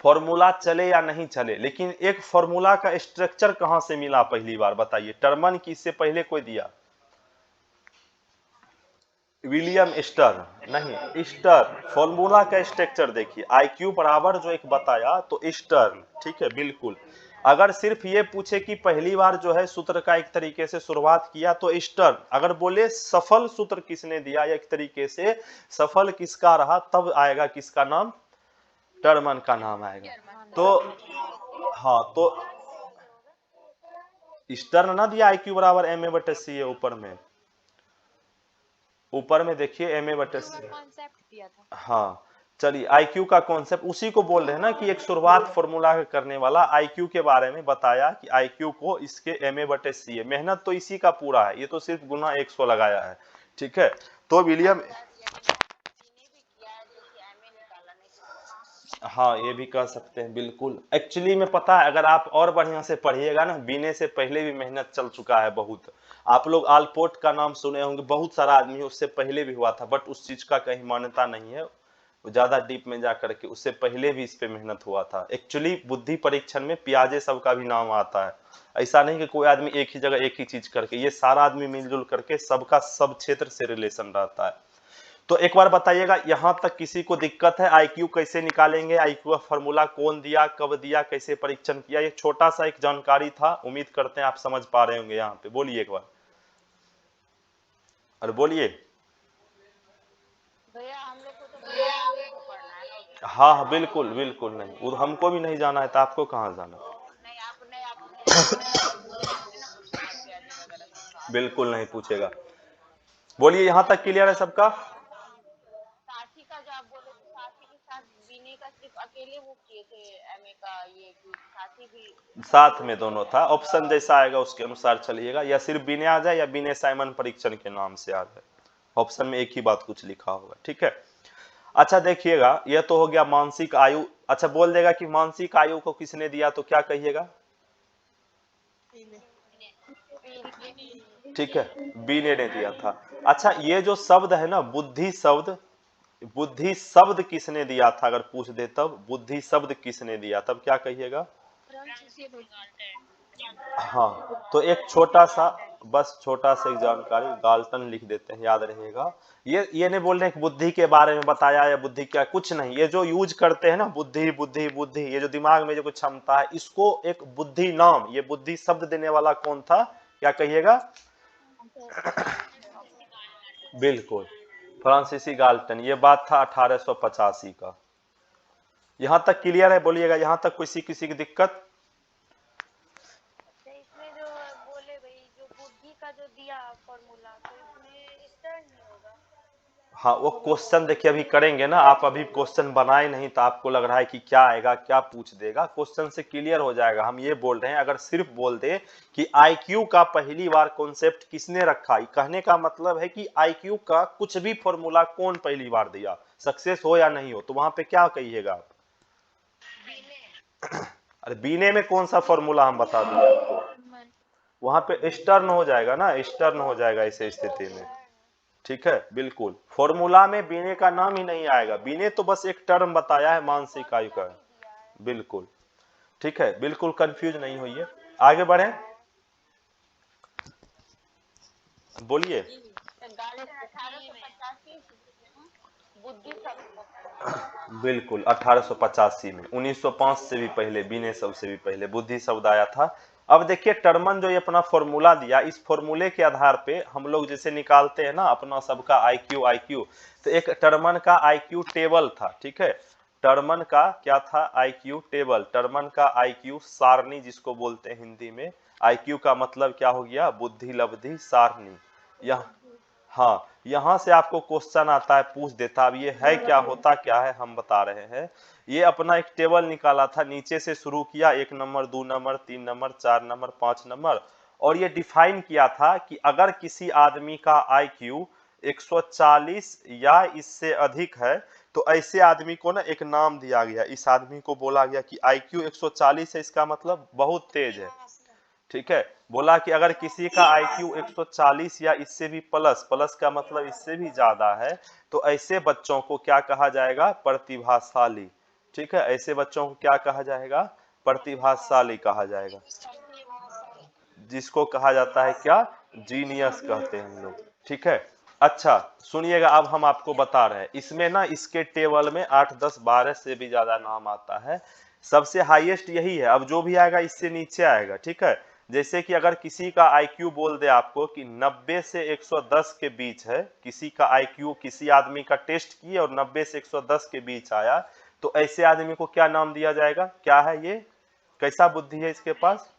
फॉर्मूला चले या नहीं चले, लेकिन एक फॉर्मूला का स्ट्रक्चर कहां से मिला पहली बार? बताइए। टर्मन की इससे पहले कोई दिया? विलियम स्टर्न नहीं, स्टर्न। फॉर्मूला का स्ट्रक्चर देखिए, आईक्यू बराबर जो एक बताया तो स्टर्न, ठीक है, बिल्कुल। अगर सिर्फ ये पूछे कि पहली बार जो है सूत्र का एक तरीके से शुरुआत किया तो स्टर्न। अगर बोले सफल सूत्र किसने दिया, या एक तरीके से सफल किसका रहा, तब आएगा किसका नाम? टर्मन का नाम आएगा। तो हाँ, तो स्टर्न ना दिया आईक्यू बराबर MA बटे CA ऊपर में देखिए MA बटे CA। कॉन्सेप्ट दिया था। हाँ चलिए, आईक्यू का कॉन्सेप्ट उसी को बोल रहे हैं ना कि एक शुरुआत फॉर्मूला करने वाला आईक्यू के बारे में बताया कि आईक्यू को इसके MA बटे CA। मेहनत तो इसी का पूरा है, ये तो सिर्फ गुना 100 लगाया है, ठीक है। तो विलियम हाँ ये भी कह सकते हैं बिल्कुल। एक्चुअली में पता है, अगर आप और बढ़िया से पढ़िएगा ना, बीने से पहले भी मेहनत चल चुका है बहुत। आप लोग आलपोर्ट का नाम सुने होंगे, बहुत सारा आदमी उससे पहले भी हुआ था, बट उस चीज का कहीं मान्यता नहीं है। वो ज्यादा डीप में जा करके उससे पहले भी इस पे मेहनत हुआ था। एक्चुअली बुद्धि परीक्षण में पियाजे सबका भी नाम आता है। ऐसा नहीं कि कोई आदमी एक ही जगह एक ही चीज करके, ये सारा आदमी मिलजुल करके सबका सब क्षेत्र से रिलेशन रहता है। तो एक बार बताइएगा, यहां तक किसी को दिक्कत है? आईक्यू कैसे निकालेंगे, आईक्यू का फॉर्मूला कौन दिया, कब दिया, कैसे परीक्षण किया, ये छोटा सा एक जानकारी था। उम्मीद करते हैं आप समझ पा रहे होंगे। यहाँ पे बोलिए एक बार, अरे बोलिए। भैया हम लोग को तो पढ़ना है ना। हाँ हाँ बिल्कुल बिल्कुल, नहीं वो हमको भी नहीं जाना है, तो आपको कहाँ जाना? नहीं आप पूछेंगे ना कुछ प्याजे वगैरह का। बिल्कुल नहीं पूछेगा। बोलिए, यहाँ तक क्लियर है सबका? साथी का जो आप बोले थे, साथी के साथ बीने का सिर्फ अकेले वो किए थे एमए का, ये कि साथी भी साथ में दोनों था। ऑप्शन जैसा आएगा उसके अनुसार चलिएगा, या सिर्फ बीने आ जाए या बीने साइमन परीक्षण के नाम से आ जाए। ऑप्शन में एक ही बात कुछ लिखा होगा, ठीक है। अच्छा देखिएगा, यह तो हो गया मानसिक आयु। अच्छा बोल देगा कि मानसिक आयु को किसने दिया, तो क्या कहिएगा? ठीक है, बीने ने दिया था। अच्छा ये जो शब्द है ना बुद्धि शब्द, बुद्धि शब्द किसने दिया था? अगर पूछ दे तब बुद्धि शब्द किसने दिया, तब क्या कहिएगा? हाँ तो एक छोटा सा, बस छोटा सा एक जानकारी, गाल्टन लिख देते हैं, याद रहेगा। ये नहीं बोल रहे कि बुद्धि के बारे में बताया या बुद्धि क्या, कुछ नहीं। ये जो यूज करते हैं ना बुद्धि बुद्धि बुद्धि, ये जो दिमाग में जो कुछ क्षमता है, इसको एक बुद्धि नाम, ये बुद्धि शब्द देने वाला कौन था, क्या कहिएगा? बिल्कुल, फ्रांसीसी गाल्टन। ये बात था 1885 का। यहां तक क्लियर है? बोलिएगा यहाँ तक किसी किसी की दिक्कत? इसमें जो बोले भाई, जो बुद्धि का जो दिया फॉर्मूला, तो इसमें स्टर नहीं होगा? हाँ वो क्वेश्चन देखिए अभी करेंगे ना, आप अभी क्वेश्चन बनाए नहीं तो आपको लग रहा है कि क्या आएगा, क्या पूछ देगा। क्वेश्चन से क्लियर हो जाएगा। हम ये बोल रहे हैं, अगर सिर्फ बोल दे कि आईक्यू का पहली बार कॉन्सेप्ट किसने रखा, कहने का मतलब है कि आईक्यू का कुछ भी फॉर्मूला कौन पहली बार दिया, सक्सेस हो या नहीं हो, तो वहां पे क्या कहिएगा आप? अरे बीने में कौन सा फॉर्मूला हम बता दिए आपको? वहां पे स्टर्न हो जाएगा ना, स्टर्न हो जाएगा ऐसे स्थिति में। ठीक है बिल्कुल, फॉर्मूला में बीने का नाम ही नहीं आएगा। बीने तो बस एक टर्म बताया है मानसिक आयु का। बिल्कुल ठीक है, बिल्कुल कंफ्यूज नहीं होइए, आगे बढ़े, बोलिए। बुद्धि शब्द बिल्कुल 1885 में, 1905 से भी पहले, बीने शब्द से भी पहले बुद्धि शब्द आया था। अब देखिए टर्मन जो ये अपना फॉर्मूला दिया, इस फॉर्मूले के आधार पे हम लोग जैसे निकालते हैं ना अपना सबका आईक्यू, आईक्यू तो एक टर्मन का आईक्यू टेबल था, ठीक है। टर्मन का क्या था? IQ table. टर्मन का आईक्यू सारणी जिसको बोलते हैं हिंदी में। आईक्यू का मतलब क्या हो गया? बुद्धि लब्धि सारणी। यह हाँ, यहां से आपको क्वेश्चन आता है, पूछ देता। अब ये है क्या, होता क्या है, हम बता रहे हैं। ये अपना एक टेबल निकाला था, नीचे से शुरू किया, 1 number 2 number 3 number 4 number 5 number, और ये डिफाइन किया था कि अगर किसी आदमी का आईक्यू 140 या इससे अधिक है तो ऐसे आदमी को ना एक नाम दिया गया। इस आदमी को बोला गया कि आईक्यू 140 है, इसका मतलब बहुत तेज है, ठीक है। बोला कि अगर किसी का आईक्यू 140 या इससे भी प्लस, प्लस का मतलब इससे भी ज्यादा है, तो ऐसे बच्चों को क्या कहा जाएगा? प्रतिभाशाली, ठीक है। ऐसे बच्चों को क्या कहा जाएगा? प्रतिभाशाली कहा जाएगा, जिसको कहा जाता है क्या? जीनियस कहते हैं हम लोग, ठीक है। अच्छा सुनिएगा, अब हम आपको बता रहे हैं, इसमें ना इसके टेबल में 8 10 12 से भी ज्यादा नाम आता है। सबसे हाईएस्ट यही है, अब जो भी आएगा इससे नीचे आएगा, ठीक है। जैसे कि अगर किसी का आईक्यू बोल दे आपको कि 90 से 110 के बीच है, किसी का आईक्यू, किसी आदमी का टेस्ट किए और 90 से 110 के बीच आया, तो ऐसे आदमी को क्या नाम दिया जाएगा? क्या है ये, कैसा बुद्धि है इसके पास?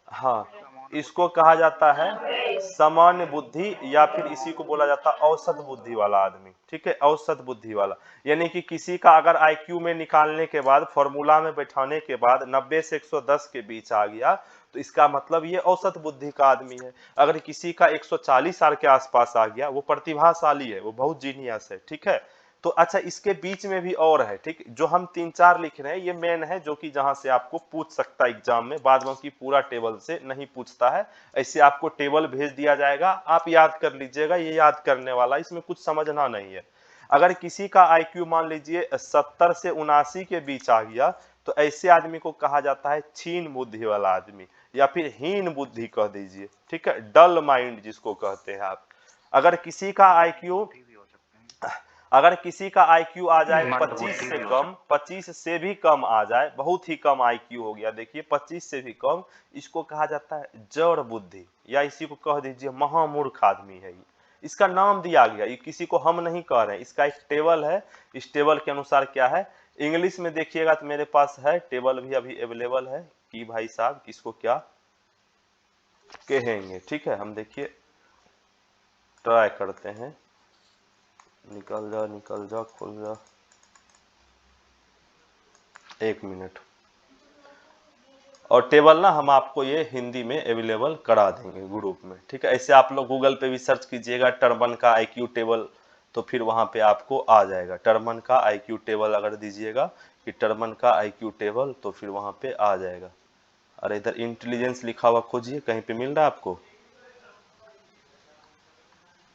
हाँ, इसको कहा जाता है सामान्य बुद्धि, या फिर इसी को बोला जाता है औसत बुद्धि वाला आदमी, ठीक है। औसत बुद्धि वाला, यानी कि किसी का अगर आईक्यू में निकालने के बाद, फॉर्मूला में बैठाने के बाद 90 से 110 के बीच आ गया, तो इसका मतलब ये औसत बुद्धि का आदमी है। अगर किसी का 140 साल के आसपास आ गया, वो प्रतिभाशाली है, वो बहुत जीनियस है, ठीक है। तो अच्छा इसके बीच में भी और है, ठीक, जो हम 3-4 लिख रहे हैं ये मेन है, जो कि जहां से आपको पूछ सकता है एग्जाम में, बाद में की पूरा टेबल से नहीं पूछता है। ऐसे आपको टेबल भेज दिया जाएगा, आप याद कर लीजिएगा, ये याद करने वाला, इसमें कुछ समझना नहीं है। अगर किसी का आईक्यू मान लीजिए 70 से 79 के बीच आ गया, तो ऐसे आदमी को कहा जाता है छीन बुद्धि वाला आदमी, या फिर हीन बुद्धि कह दीजिए, ठीक है, डल माइंड जिसको कहते हैं आप। अगर किसी का आईक्यू भी हो सकते हैं। अगर किसी का आईक्यू आ जाए मंद 25 बुद्धि से भी हो कम, 25 से भी कम आ जाए, बहुत ही कम आईक्यू हो गया, देखिए 25 से भी कम, इसको कहा जाता है जड़ बुद्धि, या इसी को कह दीजिए महामूर्ख आदमी है ये। इसका नाम दिया गया, ये किसी को हम नहीं कह रहे हैं, इसका एक टेबल है, इस टेबल के अनुसार क्या है, इंग्लिश में देखिएगा तो मेरे पास है टेबल भी अभी अवेलेबल है कि भाई साहब किसको क्या कहेंगे, ठीक है। हम देखिए ट्राई करते हैं, निकल जा खोल जा, 1 मिनट, और टेबल ना हम आपको ये हिंदी में अवेलेबल करा देंगे ग्रुप में, ठीक है। ऐसे आप लोग गूगल पे भी सर्च कीजिएगा टर्मन का आईक्यू टेबल, तो फिर वहां पे आपको आ जाएगा टर्मन का आईक्यू टेबल, अगर दीजिएगा कि टर्मन का आईक्यू टेबल, तो फिर वहां पे आ जाएगा। अरे इधर इंटेलिजेंस लिखा हुआ खोजिए, कहीं पे मिल रहा है आपको,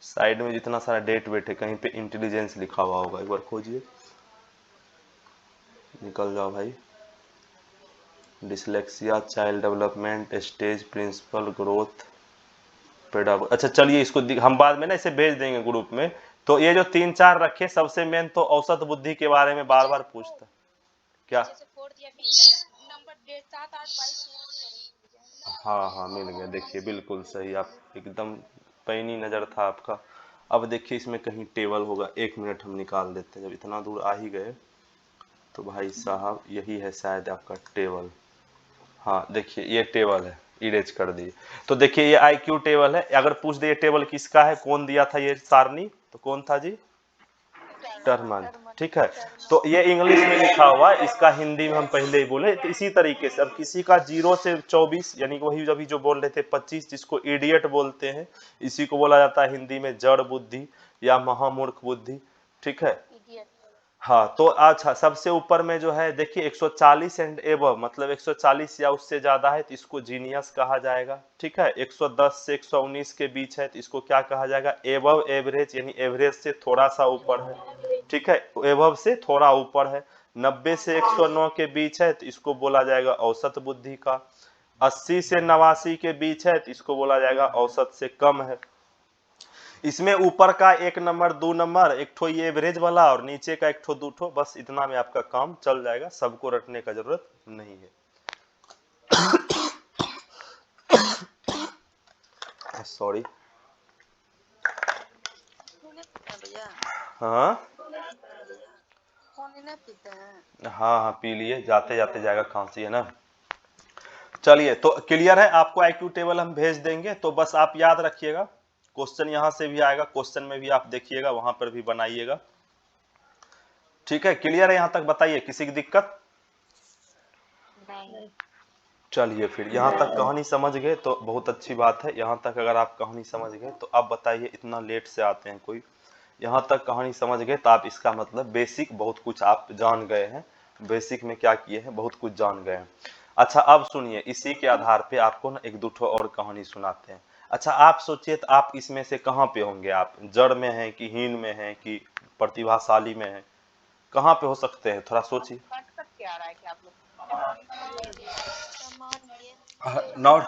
साइड में जितना सारा डेट वेट है कहीं पे इंटेलिजेंस लिखा हुआ होगा, एक बार खोजिए, निकल जाओ भाई। Dyslexia, child development stage, principle growth, pedagogy, अच्छा चलिए इसको हम बाद में ना इसे भेज देंगे ग्रुप में। तो ये जो 3-4 रखे, सबसे मेन तो औसत बुद्धि के बारे में बार बार पूछता, क्या, जैसे 4th या 5th नंबर 7, 8, 22 हाँ हाँ मिल गया, देखिए बिल्कुल सही, आप एकदम पैनी नजर था आपका। अब देखिए इसमें कहीं टेबल होगा, 1 मिनट हम निकाल देते हैं, जब इतना दूर आ ही गए तो भाई साहब यही है शायद आपका टेबल, हाँ देखिए ये टेबल है, इरेज कर दिए। तो देखिए ये आईक्यू टेबल है, अगर पूछ दिए टेबल किसका है, कौन दिया था ये सारणी, तो कौन था जी, टर्मन, ठीक है। तो ये इंग्लिश में लिखा हुआ है, इसका हिंदी में हम पहले ही बोले, तो इसी तरीके से अब किसी का 0 से 24, यानी वही अभी जो बोल रहे थे 25, जिसको इडियट बोलते हैं, इसी को बोला जाता है हिंदी में जड़ बुद्धि या महामूर्ख बुद्धि, ठीक है। हाँ तो अच्छा, सबसे ऊपर में जो है देखिए 140 एंड एबव, मतलब 140 या उससे ज्यादा है तो इसको जीनियस कहा जाएगा, ठीक है। 110 से 119 के बीच है तो इसको क्या कहा जाएगा, एबव एवरेज, यानी एवरेज से थोड़ा सा ऊपर है, ठीक है, एबव से थोड़ा ऊपर है। 90 से 109 के बीच है तो इसको बोला जाएगा औसत बुद्धि का। 80 से 89 के बीच है तो इसको बोला जाएगा औसत से कम है। इसमें ऊपर का 1 नंबर 2 नंबर, एक ठो ये एवरेज वाला, और नीचे का एक ठो 2 ठो, बस इतना में आपका काम चल जाएगा, सबको रटने का जरूरत नहीं है। सॉरी, हाँ हाँ हाँ पी लिए, जाते जाते जाएगा, खांसी है ना। चलिए तो क्लियर है, आपको आईक्यू टेबल हम भेज देंगे, तो बस आप याद रखिएगा, क्वेश्चन यहां से भी आएगा, क्वेश्चन में भी आप देखिएगा, वहां पर भी बनाइएगा, ठीक है। क्लियर है यहां तक, बताइए किसी की दिक्कत, नहीं। चलिए फिर यहाँ तक कहानी समझ गए तो बहुत अच्छी बात है। यहाँ तक अगर आप कहानी समझ गए तो अब बताइए, इतना लेट से आते हैं कोई, यहाँ तक कहानी समझ गए तो आप इसका मतलब बेसिक बहुत कुछ आप जान गए हैं, बेसिक में क्या किए हैं, बहुत कुछ जान गए हैं। अच्छा अब सुनिए, इसी के आधार पे आपको ना एक दो ठो और कहानी सुनाते हैं। अच्छा आप सोचिए तो आप इसमें से कहाँ पे होंगे, आप जड़ में हैं कि हीन में हैं कि प्रतिभाशाली में हैं, कहाँ पे हो सकते हैं, थोड़ा सोचिए। कट कट के आ रहा है क्या आप लोग? नॉट,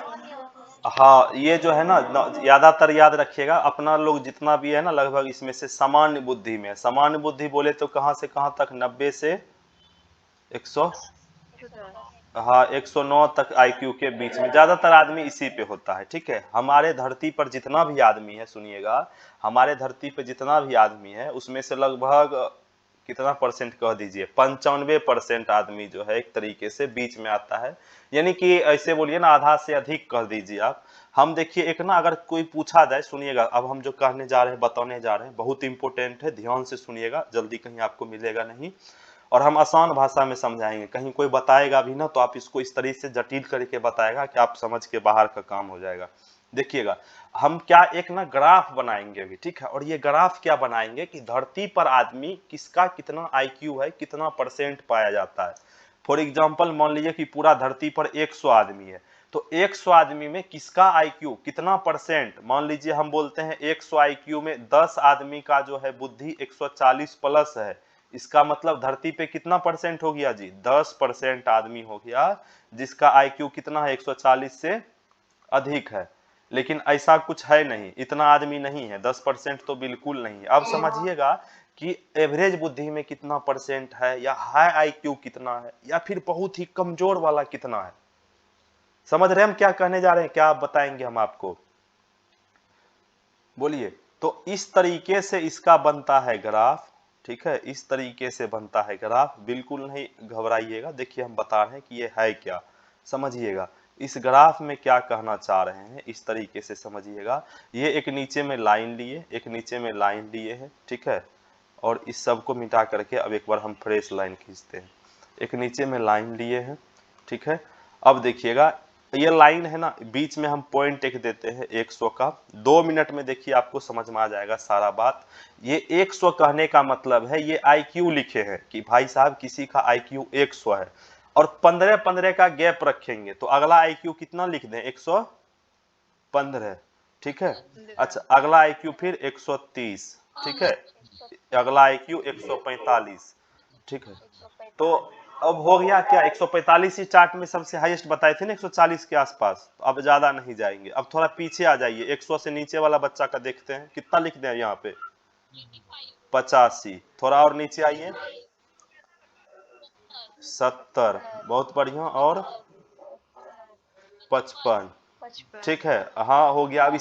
हाँ ये जो है ना ज्यादातर याद रखिएगा, अपना लोग जितना भी है ना लगभग इसमें से सामान्य बुद्धि में, सामान्य बुद्धि बोले तो कहाँ से कहाँ तक, 90 से 100, हाँ 109 तक आईक्यू के बीच में ज्यादातर आदमी इसी पे होता है, ठीक है। हमारे धरती पर जितना भी आदमी है, सुनिएगा, हमारे धरती पे जितना भी आदमी है उसमें से लगभग कितना परसेंट कह दीजिए, 95% आदमी जो है एक तरीके से बीच में आता है, यानी कि ऐसे बोलिए ना आधा से अधिक कह दीजिए आप। हम देखिए एक ना अगर कोई पूछा जाए, सुनिएगा अब हम जो कहने जा रहे हैं, बताने जा रहे हैं, बहुत इंपॉर्टेंट है, ध्यान से सुनिएगा, जल्दी कहीं आपको मिलेगा नहीं, और हम आसान भाषा में समझाएंगे, कहीं कोई बताएगा भी ना तो आप इसको इस तरीके से जटिल करके बताएगा कि आप समझ के बाहर का काम हो जाएगा। देखिएगा, हम क्या एक ना ग्राफ बनाएंगे अभी, ठीक है। और ये ग्राफ क्या बनाएंगे कि धरती पर आदमी किसका कितना आईक्यू है, कितना परसेंट पाया जाता है। फॉर एग्जांपल मान लीजिए कि पूरा धरती पर 100 आदमी है, तो 100 आदमी में किसका आईक्यू कितना परसेंट, मान लीजिए हम बोलते हैं 100 आईक्यू में 10 आदमी का जो है बुद्धि 140 प्लस है, इसका मतलब धरती पे कितना परसेंट हो गया जी, 10% आदमी हो गया जिसका आईक्यू कितना है, 140 से अधिक है। लेकिन ऐसा कुछ है नहीं, इतना आदमी नहीं है, 10% तो बिल्कुल नहीं है। अब समझिएगा कि एवरेज बुद्धि में कितना परसेंट है, या हाई आईक्यू कितना है, या फिर बहुत ही कमजोर वाला कितना है। समझ रहे हम क्या कहने जा रहे हैं, क्या आप बताएंगे हम आपको, बोलिए। तो इस तरीके से इसका बनता है ग्राफ, ठीक है, इस तरीके से बनता है ग्राफ। बिल्कुल नहीं घबराइएगा, देखिए हम बता रहे हैं कि ये है क्या, समझिएगा इस ग्राफ में क्या कहना चाह रहे हैं, इस तरीके से समझिएगा। ये एक नीचे में लाइन लिए, एक नीचे में लाइन लिए है, ठीक है। और इस सब को मिटा करके अब एक बार हम फ्रेश लाइन खींचते हैं। एक नीचे में लाइन लिए हैं, ठीक है। अब देखिएगा ये लाइन है ना, बीच में हम पॉइंट एक देते हैं 100 का। 2 मिनट में देखिए आपको समझ में आ जाएगा सारा बात। ये 100 कहने का मतलब है ये आईक्यू लिखे हैं कि भाई साहब किसी का आईक्यू 100 है, और 15-15 का गैप रखेंगे तो अगला आईक्यू कितना लिख दें, 115, ठीक है। अच्छा अगला आईक्यू फिर 130, ठीक है। अगला आईक्यू 145, ठीक है। तो अब हो गया क्या, 145 ही चार्ट में सबसे हाईएस्ट बताए थे ना, 140 के आसपास। तो अब ज्यादा नहीं जाएंगे, अब थोड़ा पीछे आ जाइए, 100 से नीचे वाला बच्चा का देखते हैं कितना लिख दें यहाँ पे, 85। थोड़ा और नीचे आइए, 70, बहुत बढ़िया, और 55, ठीक है। हाँ हो गया, अब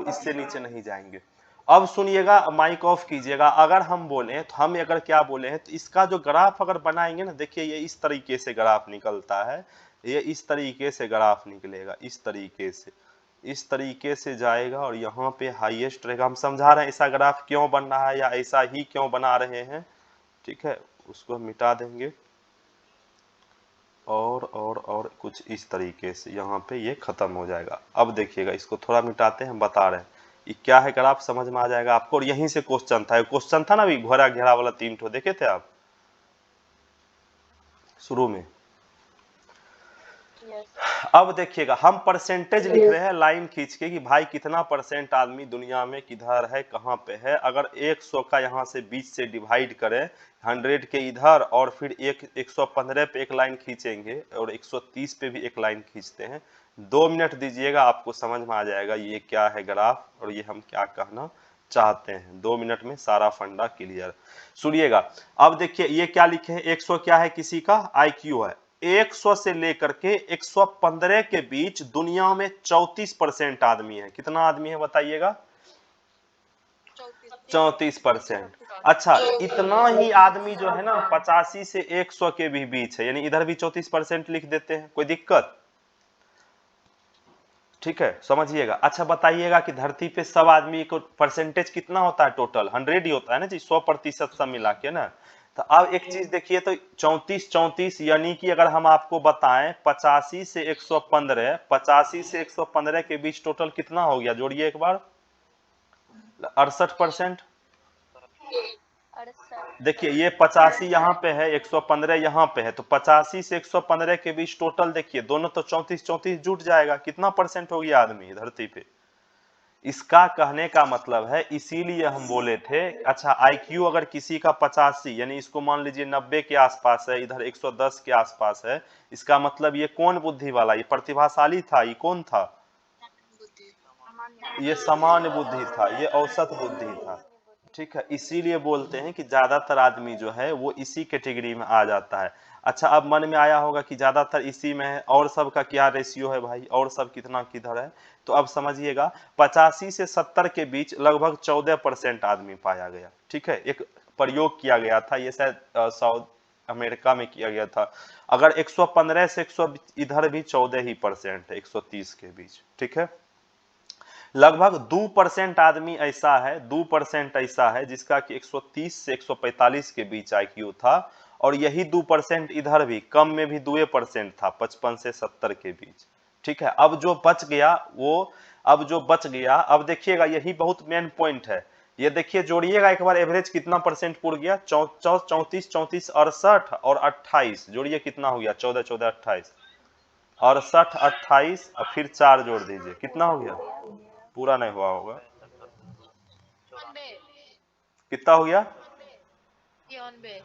इससे नीचे नहीं जाएंगे। अब सुनिएगा, माइक ऑफ कीजिएगा। अगर हम बोले तो हम अगर क्या बोले हैं, तो इसका जो ग्राफ अगर बनाएंगे ना, देखिए ये इस तरीके से ग्राफ निकलता है, ये इस तरीके से ग्राफ निकलेगा, इस तरीके से, इस तरीके से जाएगा और यहाँ पे हाईएस्ट रहेगा। हम समझा रहे हैं ऐसा ग्राफ क्यों बन रहा है या ऐसा ही क्यों बना रहे हैं, ठीक है। उसको मिटा देंगे और कुछ इस तरीके से यहाँ पे ये खत्म हो जाएगा। अब देखिएगा इसको थोड़ा मिटाते हैं, हम बता रहे हैं ये क्या है ग्राफ, समझ में आ जाएगा आपको। और यहीं से क्वेश्चन था ना, अभी घोड़ा घेरा वाला 3 ठो देखे थे आप शुरू में। अब देखिएगा हम परसेंटेज लिख रहे हैं लाइन खींच के कि भाई कितना परसेंट आदमी दुनिया में किधर है, कहाँ पे है। अगर 100 का यहाँ से 20 से डिवाइड करें, 100 के इधर, और फिर 115 पे एक लाइन खींचेंगे और 130 पे भी एक लाइन खींचते हैं। 2 मिनट दीजिएगा, आपको समझ में आ जाएगा ये क्या है ग्राफ और ये हम क्या कहना चाहते हैं। 2 मिनट में सारा फंडा क्लियर। सुनिएगा, अब देखिए ये क्या लिखे हैं, 100 क्या है, किसी का आईक्यू है। 100 से लेकर के 115 के बीच दुनिया में 34% आदमी है। कितना आदमी है बताइएगा, 34%। अच्छा इतना ही आदमी जो है ना 85 से 100 के भी बीच है, यानी इधर भी 34% लिख देते हैं, कोई दिक्कत, ठीक है, समझिएगा। अच्छा बताइएगा कि धरती पे सब आदमी को परसेंटेज कितना होता है, टोटल 100 ही होता है ना जी, 100% सब मिला के ना। तो अब एक चीज देखिए, तो 34 यानी कि अगर हम आपको बताएं 85 से 115, 85 से 115 के बीच टोटल कितना हो गया, जोड़िए एक बार, 68%। देखिए ये 85 यहाँ पे है, 115 यहाँ पे है, तो 85 से 115 के बीच टोटल देखिए, दोनों तो 34 जुट जाएगा। कितना परसेंट हो गया आदमी धरती पे, इसका कहने का मतलब है, इसीलिए हम बोले थे। अच्छा आईक्यू अगर किसी का 85 यानी इसको मान लीजिए 90 के आसपास है, इधर 110 के आसपास है, इसका मतलब ये कौन बुद्धि वाला, ये प्रतिभाशाली था, ये कौन था, ये सामान्य बुद्धि था, ये औसत बुद्धि था, ठीक है। इसीलिए बोलते हैं कि ज्यादातर आदमी जो है वो इसी कैटेगरी में आ जाता है। अच्छा अब मन में आया होगा कि ज्यादातर इसी में है, और सब का क्या रेशियो है भाई, और सब कितना किधर है। तो अब समझिएगा 85 से 70 के बीच लगभग 14% आदमी पाया गया, ठीक है। एक प्रयोग किया गया था, ये शायद साउथ अमेरिका में किया गया था। अगर 115 से 100 इधर भी 14% है 130 के बीच, ठीक है। लगभग 2% आदमी ऐसा है, 2% ऐसा है जिसका कि 130 से 145 के बीच आईक्यू था, और यही 2% इधर भी कम में भी 2% था, 55 से 70 के बीच, ठीक है। अब जो बच गया वो अब जो बच गया, अब देखिएगा यही बहुत मेन पॉइंट है। ये देखिए जोड़िएगा एक बार, एवरेज कितना परसेंट पूर गया, 34 34 68 और 28 जोड़िए कितना हो गया, 14 14 28 68 28 और फिर 4 जोड़ दीजिए कितना हो गया, पूरा नहीं हुआ होगा, 94 कितना हो गया, 93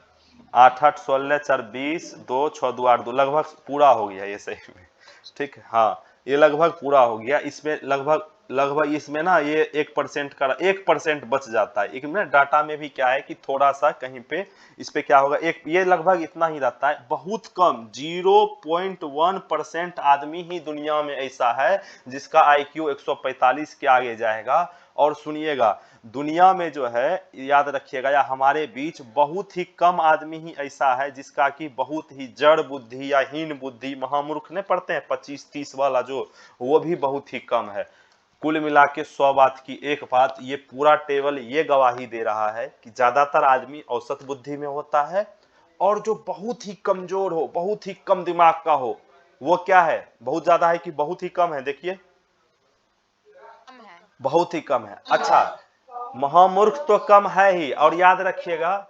8 8 16 4 20 2 6 2 8 2 लगभग पूरा हो गया ये सही में। ठीक है, हाँ ये लगभग पूरा हो गया। इसमें लगभग इसमें ना ये 1% का 1% बच जाता है। एक में डाटा में भी क्या है कि थोड़ा सा कहीं पे इस पे क्या होगा, एक ये लगभग इतना ही रहता है, बहुत कम 0.1% आदमी ही दुनिया में ऐसा है जिसका IQ 145 के आगे जाएगा। और सुनिएगा दुनिया में जो है, याद रखिएगा या हमारे बीच बहुत ही कम आदमी ही ऐसा है जिसका कि बहुत ही जड़ बुद्धि या हीन बुद्धि, महामूर्ख ने पढ़ते हैं 25-30 वाला जो, वो भी बहुत ही कम है। कुल मिला के 100 बात की एक बात, ये पूरा टेबल ये गवाही दे रहा है कि ज्यादातर आदमी औसत बुद्धि में होता है, और जो बहुत ही कमजोर हो, बहुत ही कम दिमाग का हो, वो क्या है, बहुत ज्यादा है कि बहुत ही कम है, देखिए कम है। बहुत ही कम है। अच्छा महामूर्ख तो कम है ही, और याद रखिएगा,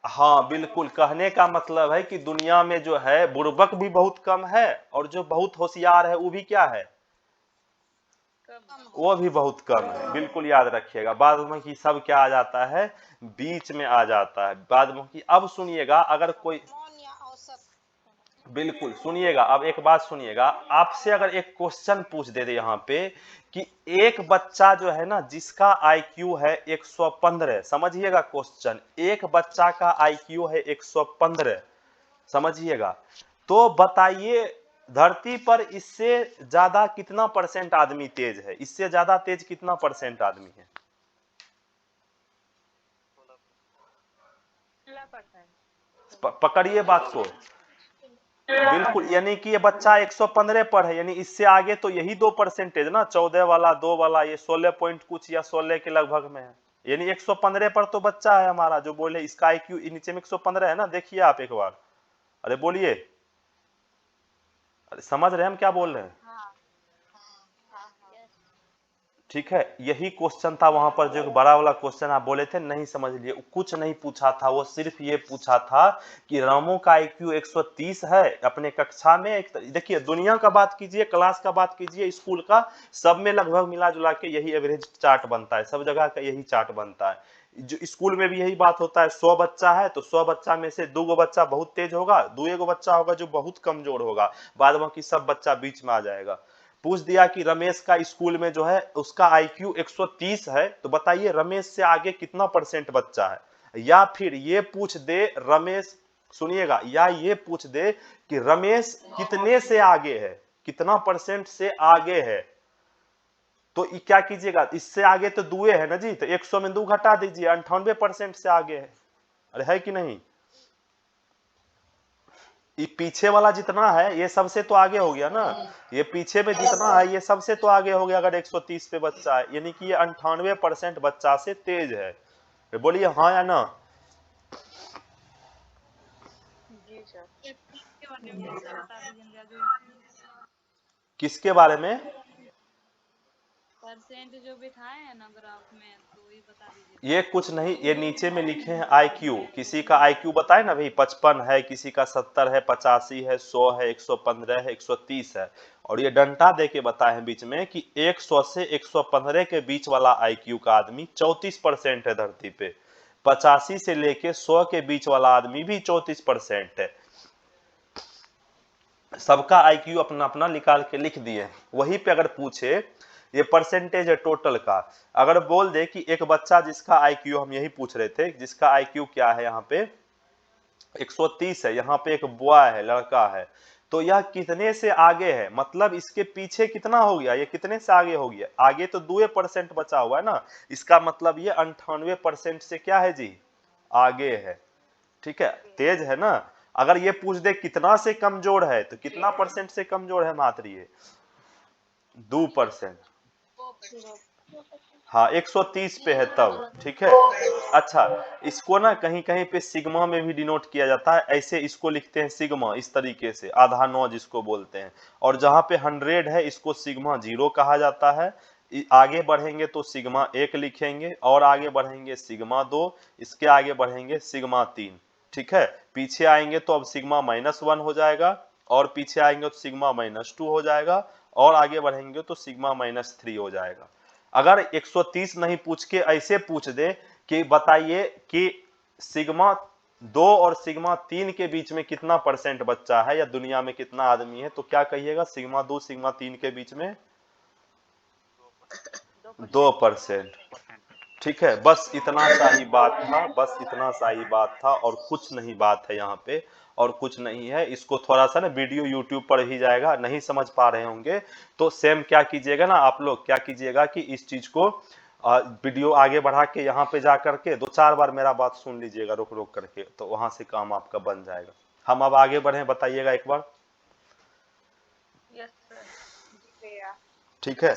हाँ बिल्कुल, कहने का मतलब है कि दुनिया में जो है बुड़बक भी बहुत कम है, और जो बहुत होशियार है वो भी क्या है, वो भी बहुत कम है। बिल्कुल याद रखिएगा, बाद में कि सब क्या आ जाता है, बीच में आ जाता है बाद में कि। अब सुनिएगा, अगर कोई, बिल्कुल सुनिएगा, अब एक बात सुनिएगा, आपसे अगर एक क्वेश्चन पूछ दे यहाँ पे कि एक बच्चा जो है ना जिसका IQ है 115, समझिएगा क्वेश्चन, एक बच्चा का IQ है 115, समझिएगा, तो बताइए धरती पर इससे ज्यादा कितना परसेंट आदमी तेज है, इससे ज्यादा तेज कितना परसेंट आदमी है, 16%। पकड़िए बात को, बिल्कुल, यानी कि ये बच्चा 115 पर है, यानी इससे आगे तो यही 2% ना, 14 वाला 2 वाला, ये 16 पॉइंट कुछ या 16 के लगभग में है, यानी 115 पर तो बच्चा है हमारा जो बोले इसका IQ नीचे में 115 है ना, देखिए आप एक बार, अरे बोलिए, अरे समझ रहे हैं हम क्या बोल रहे हैं, ठीक है। यही क्वेश्चन था वहां पर, जो बड़ा वाला क्वेश्चन आप बोले थे नहीं समझ लिए, कुछ नहीं पूछा था, वो सिर्फ ये पूछा था कि रामो का IQ 130 है अपने कक्षा में। एक देखिए दुनिया का बात कीजिए, क्लास का बात कीजिए, स्कूल का, सब में लगभग मिला जुला के यही एवरेज चार्ट बनता है, सब जगह का यही चार्ट बनता है। जो स्कूल में भी यही बात होता है, 100 बच्चा है तो 100 बच्चा में से 2 बच्चा बहुत तेज होगा, 2 बच्चा होगा जो बहुत कमजोर होगा, बाद बाकी सब बच्चा बीच में आ जाएगा। पूछ दिया कि रमेश का स्कूल में जो है उसका IQ 130 है, तो बताइए रमेश से आगे कितना परसेंट बच्चा है, या फिर ये पूछ दे रमेश, सुनिएगा, या ये पूछ दे कि रमेश कितने से आगे है, कितना परसेंट से आगे है, तो क्या कीजिएगा, इससे आगे तो 2 है ना जी, तो 100 में 2 घटा दीजिए, 98% से आगे है, अरे है कि नहीं, ये पीछे वाला जितना है ये सबसे तो आगे हो गया ना, ये पीछे में जितना है ये सबसे तो आगे हो गया अगर 130 पे बच्चा है, यानी कि ये 98% बच्चा से तेज है। बोलिए हाँ या ना, जी सर। किसके बारे में, परसेंट जो बिठाए हैं ना ग्राफ में, तो ये बता दीजिए। ये कुछ नहीं, ये नीचे में लिखे हैं IQ, किसी का IQ बताए ना भाई 55 है, किसी का 70 है, 85 है, 100 है, 115 है, 130 है, और ये डंटा दे के बताए हैं बीच में कि 100 से 115 के बीच वाला IQ का आदमी 34% है धरती पे, 85 से लेके 100 के बीच वाला आदमी भी 34% है। सबका IQ अपना अपना निकाल के लिख दिए। वही पे अगर पूछे, ये परसेंटेज है टोटल का, अगर बोल दे कि एक बच्चा जिसका IQ, हम यही पूछ रहे थे जिसका IQ क्या है, यहाँ पे 130 है, यहाँ पे एक बॉय है, लड़का है, तो यह कितने से आगे है, मतलब इसके पीछे कितना हो गया, ये कितने से आगे हो गया, आगे तो 2% बचा हुआ है ना, इसका मतलब ये 98% से क्या है जी, आगे है, ठीक है, तेज है ना। अगर ये पूछ दे कितना से कमजोर है, तो कितना परसेंट से कमजोर है मात्र ये 2%, हाँ 130 पे है तब, ठीक है। अच्छा, इसको ना कहीं कहीं पे सिग्मा में भी डिनोट किया जाता है, ऐसे इसको लिखते हैं सिग्मा, इस तरीके से आधा नौ जिसको बोलते हैं। और जहां पे 100 है इसको सिग्मा 0 कहा जाता है। आगे बढ़ेंगे तो सिग्मा 1 लिखेंगे, और आगे बढ़ेंगे सिग्मा 2, इसके आगे बढ़ेंगे सिग्मा 3, ठीक है। पीछे आएंगे तो अब सिग्मा -1 हो जाएगा, और पीछे आएंगे तो सिग्मा -2 हो जाएगा, और आगे बढ़ेंगे तो सिग्मा -3 हो जाएगा। अगर 130 नहीं पूछ के ऐसे पूछ दे कि बताइए कि सिग्मा 2 और सिग्मा 3 के बीच में कितना % बच्चा है, या दुनिया में कितना आदमी है, तो क्या कहिएगा? सिग्मा 2 सिग्मा 3 के बीच में 2%, ठीक है। बस इतना सा ही बात था, बस इतना सा ही बात था, और कुछ नहीं बात है यहाँ पे, और कुछ नहीं है। इसको थोड़ा सा ना वीडियो यूट्यूब पर ही जाएगा, नहीं समझ पा रहे होंगे तो सेम क्या कीजिएगा ना, आप लोग क्या कीजिएगा कि इस चीज को वीडियो आगे बढ़ा के यहाँ पे जा करके 2-4 बार मेरा बात सुन लीजिएगा रोक रोक करके, तो वहां से काम आपका बन जाएगा। हम अब आगे बढ़े, बताइएगा एक बार। Yes sir. ठीक है,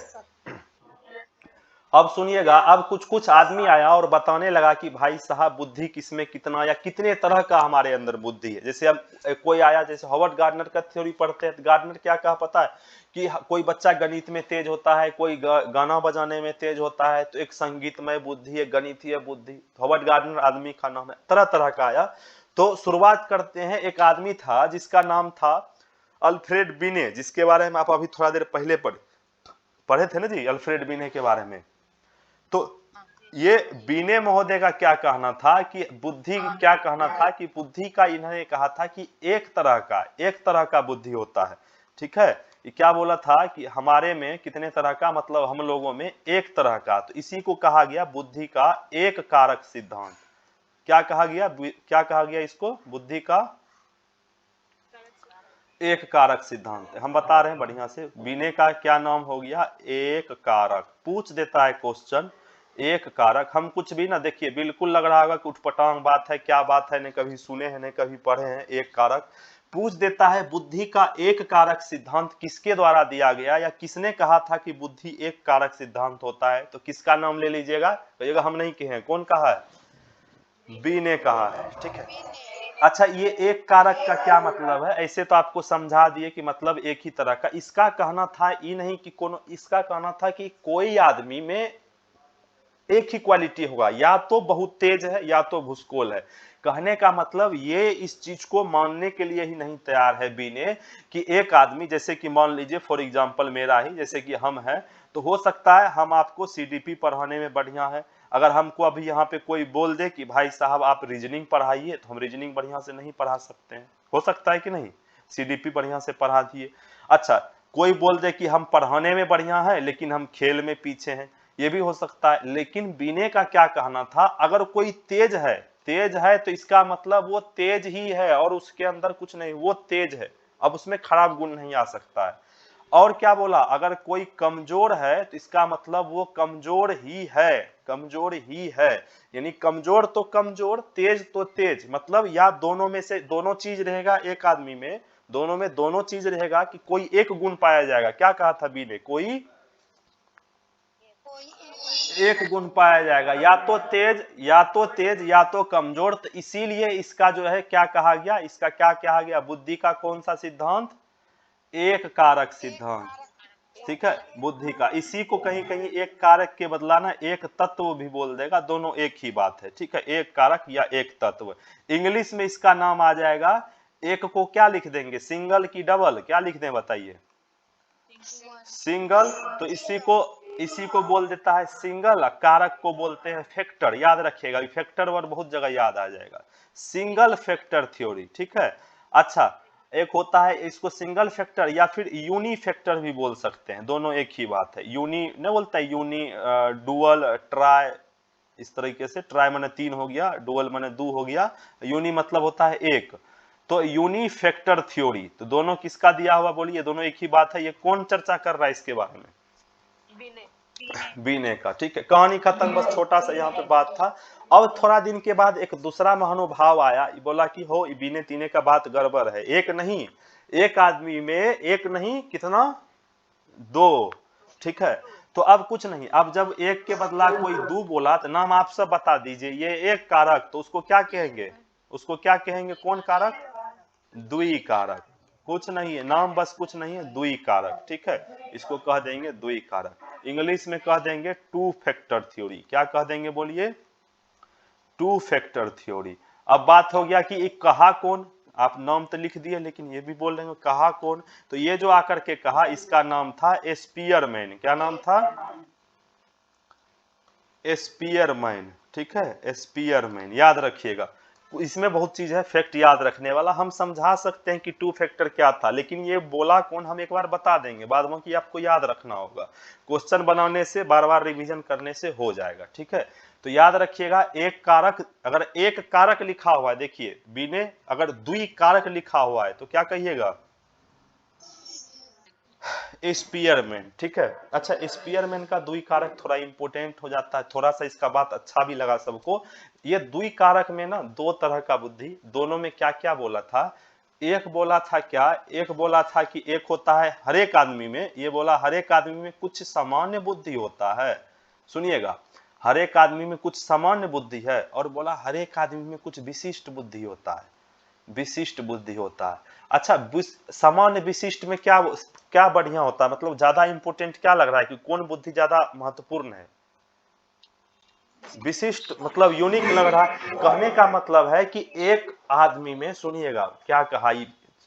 अब सुनिएगा। अब कुछ कुछ आदमी आया और बताने लगा कि भाई साहब बुद्धि किसमें कितना या कितने तरह का हमारे अंदर बुद्धि है। जैसे अब कोई आया, जैसे हॉवर्ड गार्डनर का थ्योरी पढ़ते हैं, गार्डनर क्या कहा पता है कि कोई बच्चा गणित में तेज होता है, कोई गाना बजाने में तेज होता है, तो एक संगीतमय बुद्धि, एक गणितीय बुद्धि। हॉवर्ड गार्डनर आदमी का नाम है, तरह तरह का आया। तो शुरुआत करते हैं, एक आदमी था जिसका नाम था अल्फ्रेड बिने, जिसके बारे में आप अभी थोड़ा देर पहले पढ़े थे ना जी, अल्फ्रेड बिने के बारे में। तो ये बीने महोदय का क्या कहना था कि बुद्धि, क्या कहना था कि बुद्धि का, इन्होंने कहा था कि एक तरह का बुद्धि होता है, ठीक है। ये क्या बोला था कि हमारे में कितने तरह का, मतलब हम लोगों में एक तरह का, तो इसी को कहा गया बुद्धि का एक कारक सिद्धांत। क्या कहा गया इसको? बुद्धि का एक कारक सिद्धांत। हम बता रहे हैं बढ़िया से, बीने का क्या नाम हो गया? एक कारक। पूछ देता है क्वेश्चन, एक कारक। हम कुछ भी ना, देखिए बिल्कुल लग रहा होगा कि उठपटांग बात है, क्या बात है, नहीं कभी सुने हैं नहीं कभी पढ़े हैं। एक कारक पूछ देता है, बुद्धि का एक कारक सिद्धांत किसके द्वारा दिया गया, या किसने कहा था कि बुद्धि एक कारक सिद्धांत होता है? तो किसका नाम ले लीजिएगा? कहिएगा हम नहीं कहे, कौन कहा है? बी ने कहा है, ठीक है। अच्छा, ये एक कारक का क्या मतलब है? ऐसे तो आपको समझा दिए कि मतलब एक ही तरह का। इसका कहना था ये नहीं कि इसका कहना था कि कोई आदमी में एक ही क्वालिटी होगा, या तो बहुत तेज है या तो भूसकोल है। कहने का मतलब ये इस चीज को मानने के लिए ही नहीं तैयार है बीने कि एक आदमी, जैसे कि मान लीजिए फॉर एग्जांपल मेरा ही, जैसे कि हम हैं, तो हो सकता है हम आपको सीडीपी पढ़ाने में बढ़िया है। अगर हमको अभी यहाँ पे कोई बोल दे कि भाई साहब आप रीजनिंग पढ़ाइए, तो हम रीजनिंग बढ़िया से नहीं पढ़ा सकते हैं, हो सकता है कि नहीं, सीडीपी बढ़िया से पढ़ा दिए। अच्छा, कोई बोल दे कि हम पढ़ाने में बढ़िया है लेकिन हम खेल में पीछे हैं, ये भी हो सकता है। लेकिन बीने का क्या कहना था, अगर कोई तेज है तो इसका मतलब वो तेज ही है और उसके अंदर कुछ नहीं, वो तेज है, अब उसमें खराब गुण नहीं आ सकता है। और क्या बोला, अगर कोई कमजोर है तो इसका मतलब वो कमजोर ही है, यानी कमजोर तो कमजोर, तेज तो तेज, मतलब या दोनों में से दोनों चीज रहेगा एक आदमी में, दोनों चीज रहेगा कि कोई एक गुण पाया जाएगा। क्या कहा था बी ने? कोई एक गुण पाया जाएगा, या तो तेज या तो कमजोर। तो इसीलिए इसका जो है क्या कहा गया, इसका क्या कहा गया? बुद्धि का कौन सा सिद्धांत? एक कारक सिद्धांत, ठीक है, बुद्धि का। इसी को कहीं कहीं एक कारक के बदला ना एक तत्व भी बोल देगा, दोनों एक ही बात है, ठीक है, एक कारक या एक तत्व। इंग्लिश में इसका नाम आ जाएगा, एक को क्या लिख देंगे, सिंगल की डबल? क्या लिख दें बताइए? सिंगल। तो इसी को बोल देता है सिंगल। कारक को बोलते हैं फैक्टर, याद रखिएगा, फैक्टर वर्ड बहुत जगह याद आ जाएगा, सिंगल फैक्टर थ्योरी, ठीक है। अच्छा, एक होता है इसको सिंगल फैक्टर या फिर यूनी फैक्टर भी बोल सकते हैं, दोनों एक ही बात है। यूनी नहीं बोलता है, यूनी, डुअल, ट्राई, इस तरीके से। ट्राई माने 3 हो गया, डुअल माने 2 हो गया, यूनी मतलब होता है एक। तो यूनी फैक्टर थ्योरी, तो दोनों किसका दिया हुआ बोलिए? दोनों एक ही बात है। ये कौन चर्चा कर रहा है इसके बारे में? बीने का, ठीक है। कहानी खत्म, बस छोटा सा यहाँ पे बात था। अब थोड़ा दिन के बाद एक दूसरा महानुभाव आया, बोला कि हो बीने तीने का बात गड़बड़ है, एक नहीं, एक आदमी में एक नहीं कितना, 2, ठीक है। तो अब कुछ नहीं, अब जब एक के बदला कोई दो बोला तो नाम आप सब बता दीजिए। ये एक कारक, तो उसको क्या कहेंगे, उसको क्या कहेंगे, कौन कारक, द्वि कारक। कुछ नहीं है नाम, बस कुछ नहीं है, द्वि कारक। ठीक है, इसको कह देंगे द्वि कारक। इंग्लिश में कह देंगे टू फैक्टर थ्योरी। क्या कह देंगे बोलिए, टू फैक्टर थ्योरी। अब बात हो गया कि एक कहा कौन, आप नाम तो लिख दिए लेकिन ये भी बोल देंगे कहा कौन। तो ये जो आकर के कहा, इसका नाम था स्पीयरमैन। क्या नाम था, स्पीयरमैन। ठीक है, स्पीयरमैन, याद रखिएगा। इसमें बहुत चीज है फैक्ट याद रखने वाला। हम समझा सकते हैं कि टू फैक्टर क्या था, लेकिन ये बोला कौन हम एक बार बता देंगे, बाद में कि आपको याद रखना होगा। क्वेश्चन बनाने से, बार बार रिवीजन करने से हो जाएगा। ठीक है, तो याद रखिएगा, एक कारक, अगर एक कारक लिखा हुआ है, देखिए बिने अगर द्वि कारक लिखा हुआ है तो क्या कहिएगा, स्पीयरमैन। ठीक है, अच्छा स्पीयरमैन का द्वि कारक थोड़ा इंपोर्टेंट हो जाता है, थोड़ा सा इसका बात अच्छा भी लगा सबको। ये द्वि कारक में ना दो तरह का बुद्धि, दोनों में क्या क्या बोला था, एक बोला था क्या, एक बोला था कि एक होता है हर एक आदमी में, ये बोला हर एक आदमी में कुछ सामान्य बुद्धि होता है। सुनिएगा, हर एक आदमी में कुछ सामान्य बुद्धि है, और बोला हर एक आदमी में कुछ विशिष्ट बुद्धि होता है, विशिष्ट बुद्धि होता है। अच्छा, सामान्य विशिष्ट में क्या क्या बढ़िया होता है, मतलब ज्यादा इंपोर्टेंट क्या लग रहा है कि कौन बुद्धि ज्यादा महत्वपूर्ण है, विशिष्ट मतलब यूनिक लग रहा है। कहने का मतलब है कि एक आदमी में, सुनिएगा क्या कहा,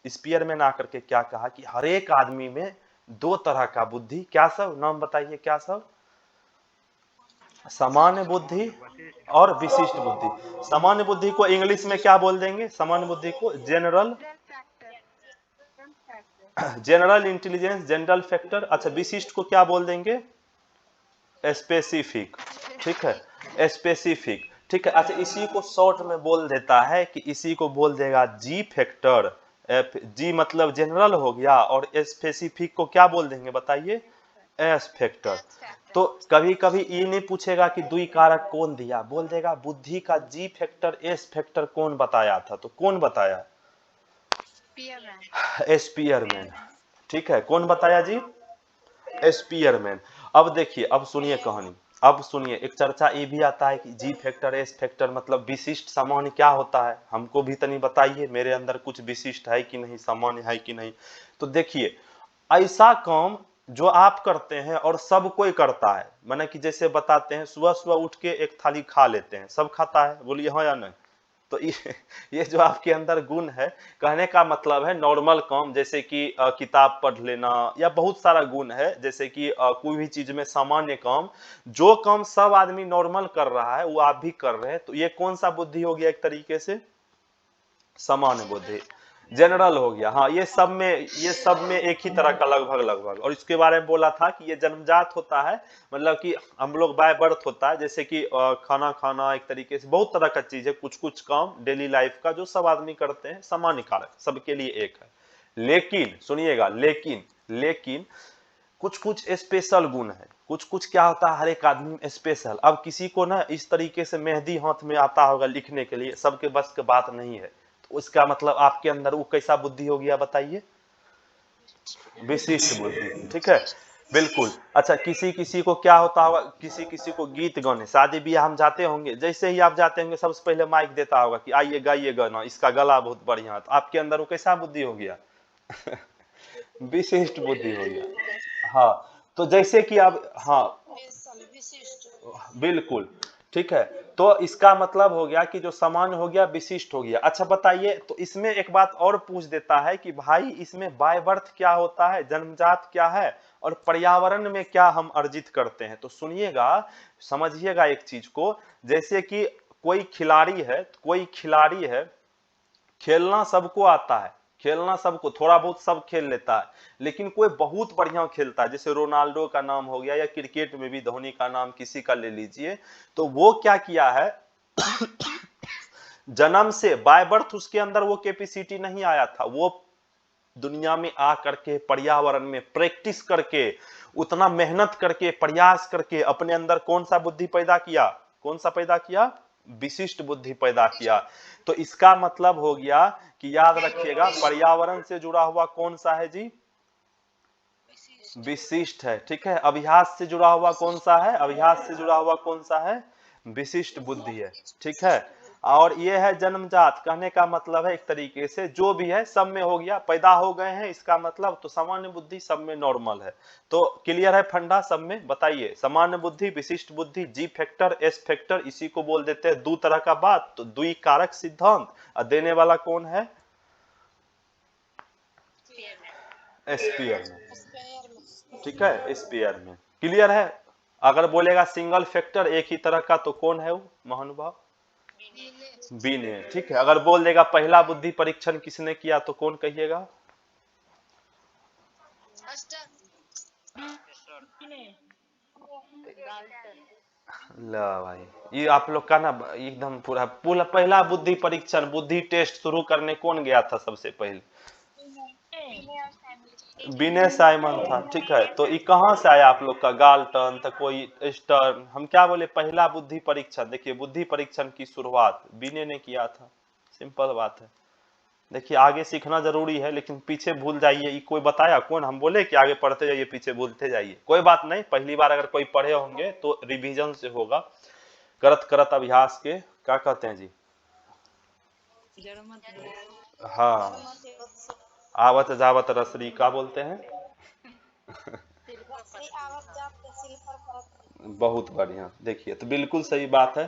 स्पीयर में ना करके क्या कहा कि हर एक आदमी में दो तरह का बुद्धि, क्या सब नाम बताइए, क्या सब, सामान्य बुद्धि और विशिष्ट बुद्धि। सामान्य बुद्धि को इंग्लिश में क्या बोल देंगे, सामान्य बुद्धि को general, general intelligence, general factor. अच्छा, विशिष्ट को क्या बोल देंगे, स्पेसिफिक। ठीक है, स्पेसिफिक। ठीक है, अच्छा इसी को शॉर्ट में बोल देता है कि इसी को बोल देगा जी फैक्टर। जी मतलब जनरल हो गया, और स्पेसिफिक को क्या बोल देंगे बताइए, एस फैक्टर। तो कभी कभी ये नहीं पूछेगा कि द्वि कारक कौन दिया, बोल देगा बुद्धि का जी फैक्टर एस फैक्टर कौन बताया था, तो कौन बताया, स्पीयरमैन। ठीक है, कौन बताया जी, स्पीयरमैन। अब देखिए, अब सुनिए कहानी, अब सुनिए, एक चर्चा ये भी आता है कि जी फैक्टर एस फैक्टर मतलब विशिष्ट सामान्य क्या होता है, हमको भी तनी बताइए, मेरे अंदर कुछ विशिष्ट है कि नहीं, सामान्य है कि नहीं। तो देखिए, ऐसा काम जो आप करते हैं और सब कोई करता है, माने कि जैसे बताते हैं सुबह सुबह उठ के एक थाली खा लेते हैं, सब खाता है, बोलिए हाँ या नहीं। तो ये जो आपके अंदर गुण है, कहने का मतलब है नॉर्मल काम, जैसे कि किताब पढ़ लेना, या बहुत सारा गुण है, जैसे कि कोई भी चीज में सामान्य काम, जो काम सब आदमी नॉर्मल कर रहा है वो आप भी कर रहे हैं, तो ये कौन सा बुद्धि हो गया, एक तरीके से सामान्य बुद्धि, जनरल हो गया। हाँ, ये सब में एक ही तरह का लगभग। और इसके बारे में बोला था कि ये जन्मजात होता है, मतलब कि हम लोग बाय बर्थ होता है, जैसे कि खाना खाना, एक तरीके से बहुत तरह का चीज है, कुछ कुछ काम डेली लाइफ का जो सब आदमी करते हैं, सामान्य कारक सबके लिए एक है। लेकिन सुनिएगा, लेकिन कुछ कुछ स्पेशल गुण है, कुछ कुछ क्या होता है हर एक आदमी में स्पेशल। अब किसी को ना इस तरीके से मेहंदी हाथ में आता होगा लिखने के लिए, सबके बस की बात नहीं है, तो उसका मतलब आपके अंदर वो कैसा बुद्धि हो गया बताइए, विशिष्ट बुद्धि। ठीक है, बिल्कुल। अच्छा, किसी किसी को क्या होता होगा, किसी किसी को गीत गाने, शादी ब्याह हम जाते होंगे, जैसे ही आप जाते होंगे सबसे पहले माइक देता होगा कि आइए गाइए गाना, इसका गला बहुत बढ़िया है, तो आपके अंदर वो कैसा बुद्धि हो गया विशिष्ट बुद्धि हो गया। हाँ, तो जैसे कि आप, हाँ बिल्कुल, ठीक है, तो इसका मतलब हो गया कि जो सामान्य हो गया विशिष्ट हो गया। अच्छा बताइए, तो इसमें एक बात और पूछ देता है कि भाई इसमें बाय बर्थ क्या होता है, जन्मजात क्या है, और पर्यावरण में क्या हम अर्जित करते हैं। तो सुनिएगा, समझिएगा एक चीज को, जैसे कि कोई खिलाड़ी है, खेलना सबको आता है, खेलना सबको, थोड़ा बहुत सब खेल लेता है, लेकिन कोई बहुत बढ़िया खेलता है, जैसे रोनाल्डो का नाम हो गया, या क्रिकेट में भी धोनी का नाम किसी का ले लीजिए, तो वो क्या किया है जन्म से बाय बर्थ उसके अंदर वो कैपेसिटी नहीं आया था, वो दुनिया में आ करके पर्यावरण में प्रैक्टिस करके, उतना मेहनत करके, प्रयास करके अपने अंदर कौन सा बुद्धि पैदा किया, कौन सा पैदा किया, विशिष्ट बुद्धि पैदा किया। तो इसका मतलब हो गया कि याद रखिएगा, पर्यावरण से जुड़ा हुआ कौन सा है जी, विशिष्ट है। ठीक है, अभ्यास से जुड़ा हुआ कौन सा है? अभ्यास से जुड़ा हुआ कौन सा है? विशिष्ट बुद्धि है। ठीक है, और ये है जन्मजात। कहने का मतलब है एक तरीके से जो भी है सब में हो गया, पैदा हो गए हैं इसका मतलब, तो सामान्य बुद्धि सब में नॉर्मल है। तो क्लियर है फंडा सब में? बताइए, सामान्य बुद्धि, विशिष्ट बुद्धि, जी फैक्टर, एस फैक्टर, इसी को बोल देते हैं दो तरह का बात। तो द्विकारक सिद्धांत, और देने वाला कौन है? स्पीयर में। ठीक है, स्पीयर में। क्लियर है? अगर बोलेगा सिंगल फैक्टर एक ही तरह का, तो कौन है वो महानुभाव? बीने। ठीक है, अगर बोल देगा पहला बुद्धि परीक्षण किसने किया, तो कौन कहिएगा? ला भाई, ये आप लोग का ना एकदम पूरा पूरा पहला बुद्धि परीक्षण, बुद्धि टेस्ट शुरू करने कौन गया था सबसे पहले? विनय साइमन था। ठीक है, तो ये कहाँ से आया आप लोग का? गाल्टन था, कोई स्टर्न, हम क्या बोले, पहला बुद्धि परीक्षण। देखिए, बुद्धि परीक्षण की शुरुआत विनय ने किया था। सिंपल बात है। देखिए, आगे सीखना जरूरी है, लेकिन पीछे भूल जाइए। ये कोई बताया कौन? हम बोले कि आगे पढ़ते जाइए, पीछे भूलते जाइए। कोई बात नहीं, पहली बार अगर कोई पढ़े होंगे तो रिवीजन से होगा। करत करत अभ्यास के क्या कहते हैं जी? हाँ, आवत जावत रसरी का बोलते हैं? बहुत बढ़िया। देखिए, तो बिल्कुल सही बात है।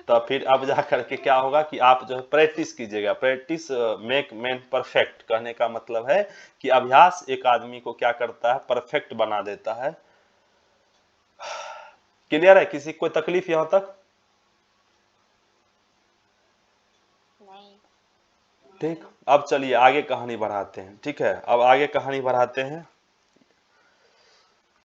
तो फिर अब जा करके क्या होगा कि आप जो है प्रैक्टिस कीजिएगा। Practice make man perfect. कहने का मतलब है कि अभ्यास एक आदमी को क्या करता है? परफेक्ट बना देता है। क्लियर है? किसी को कोई तकलीफ यहां तक? ठीक, अब चलिए आगे कहानी बढ़ाते हैं। ठीक है, अब आगे कहानी बढ़ाते हैं।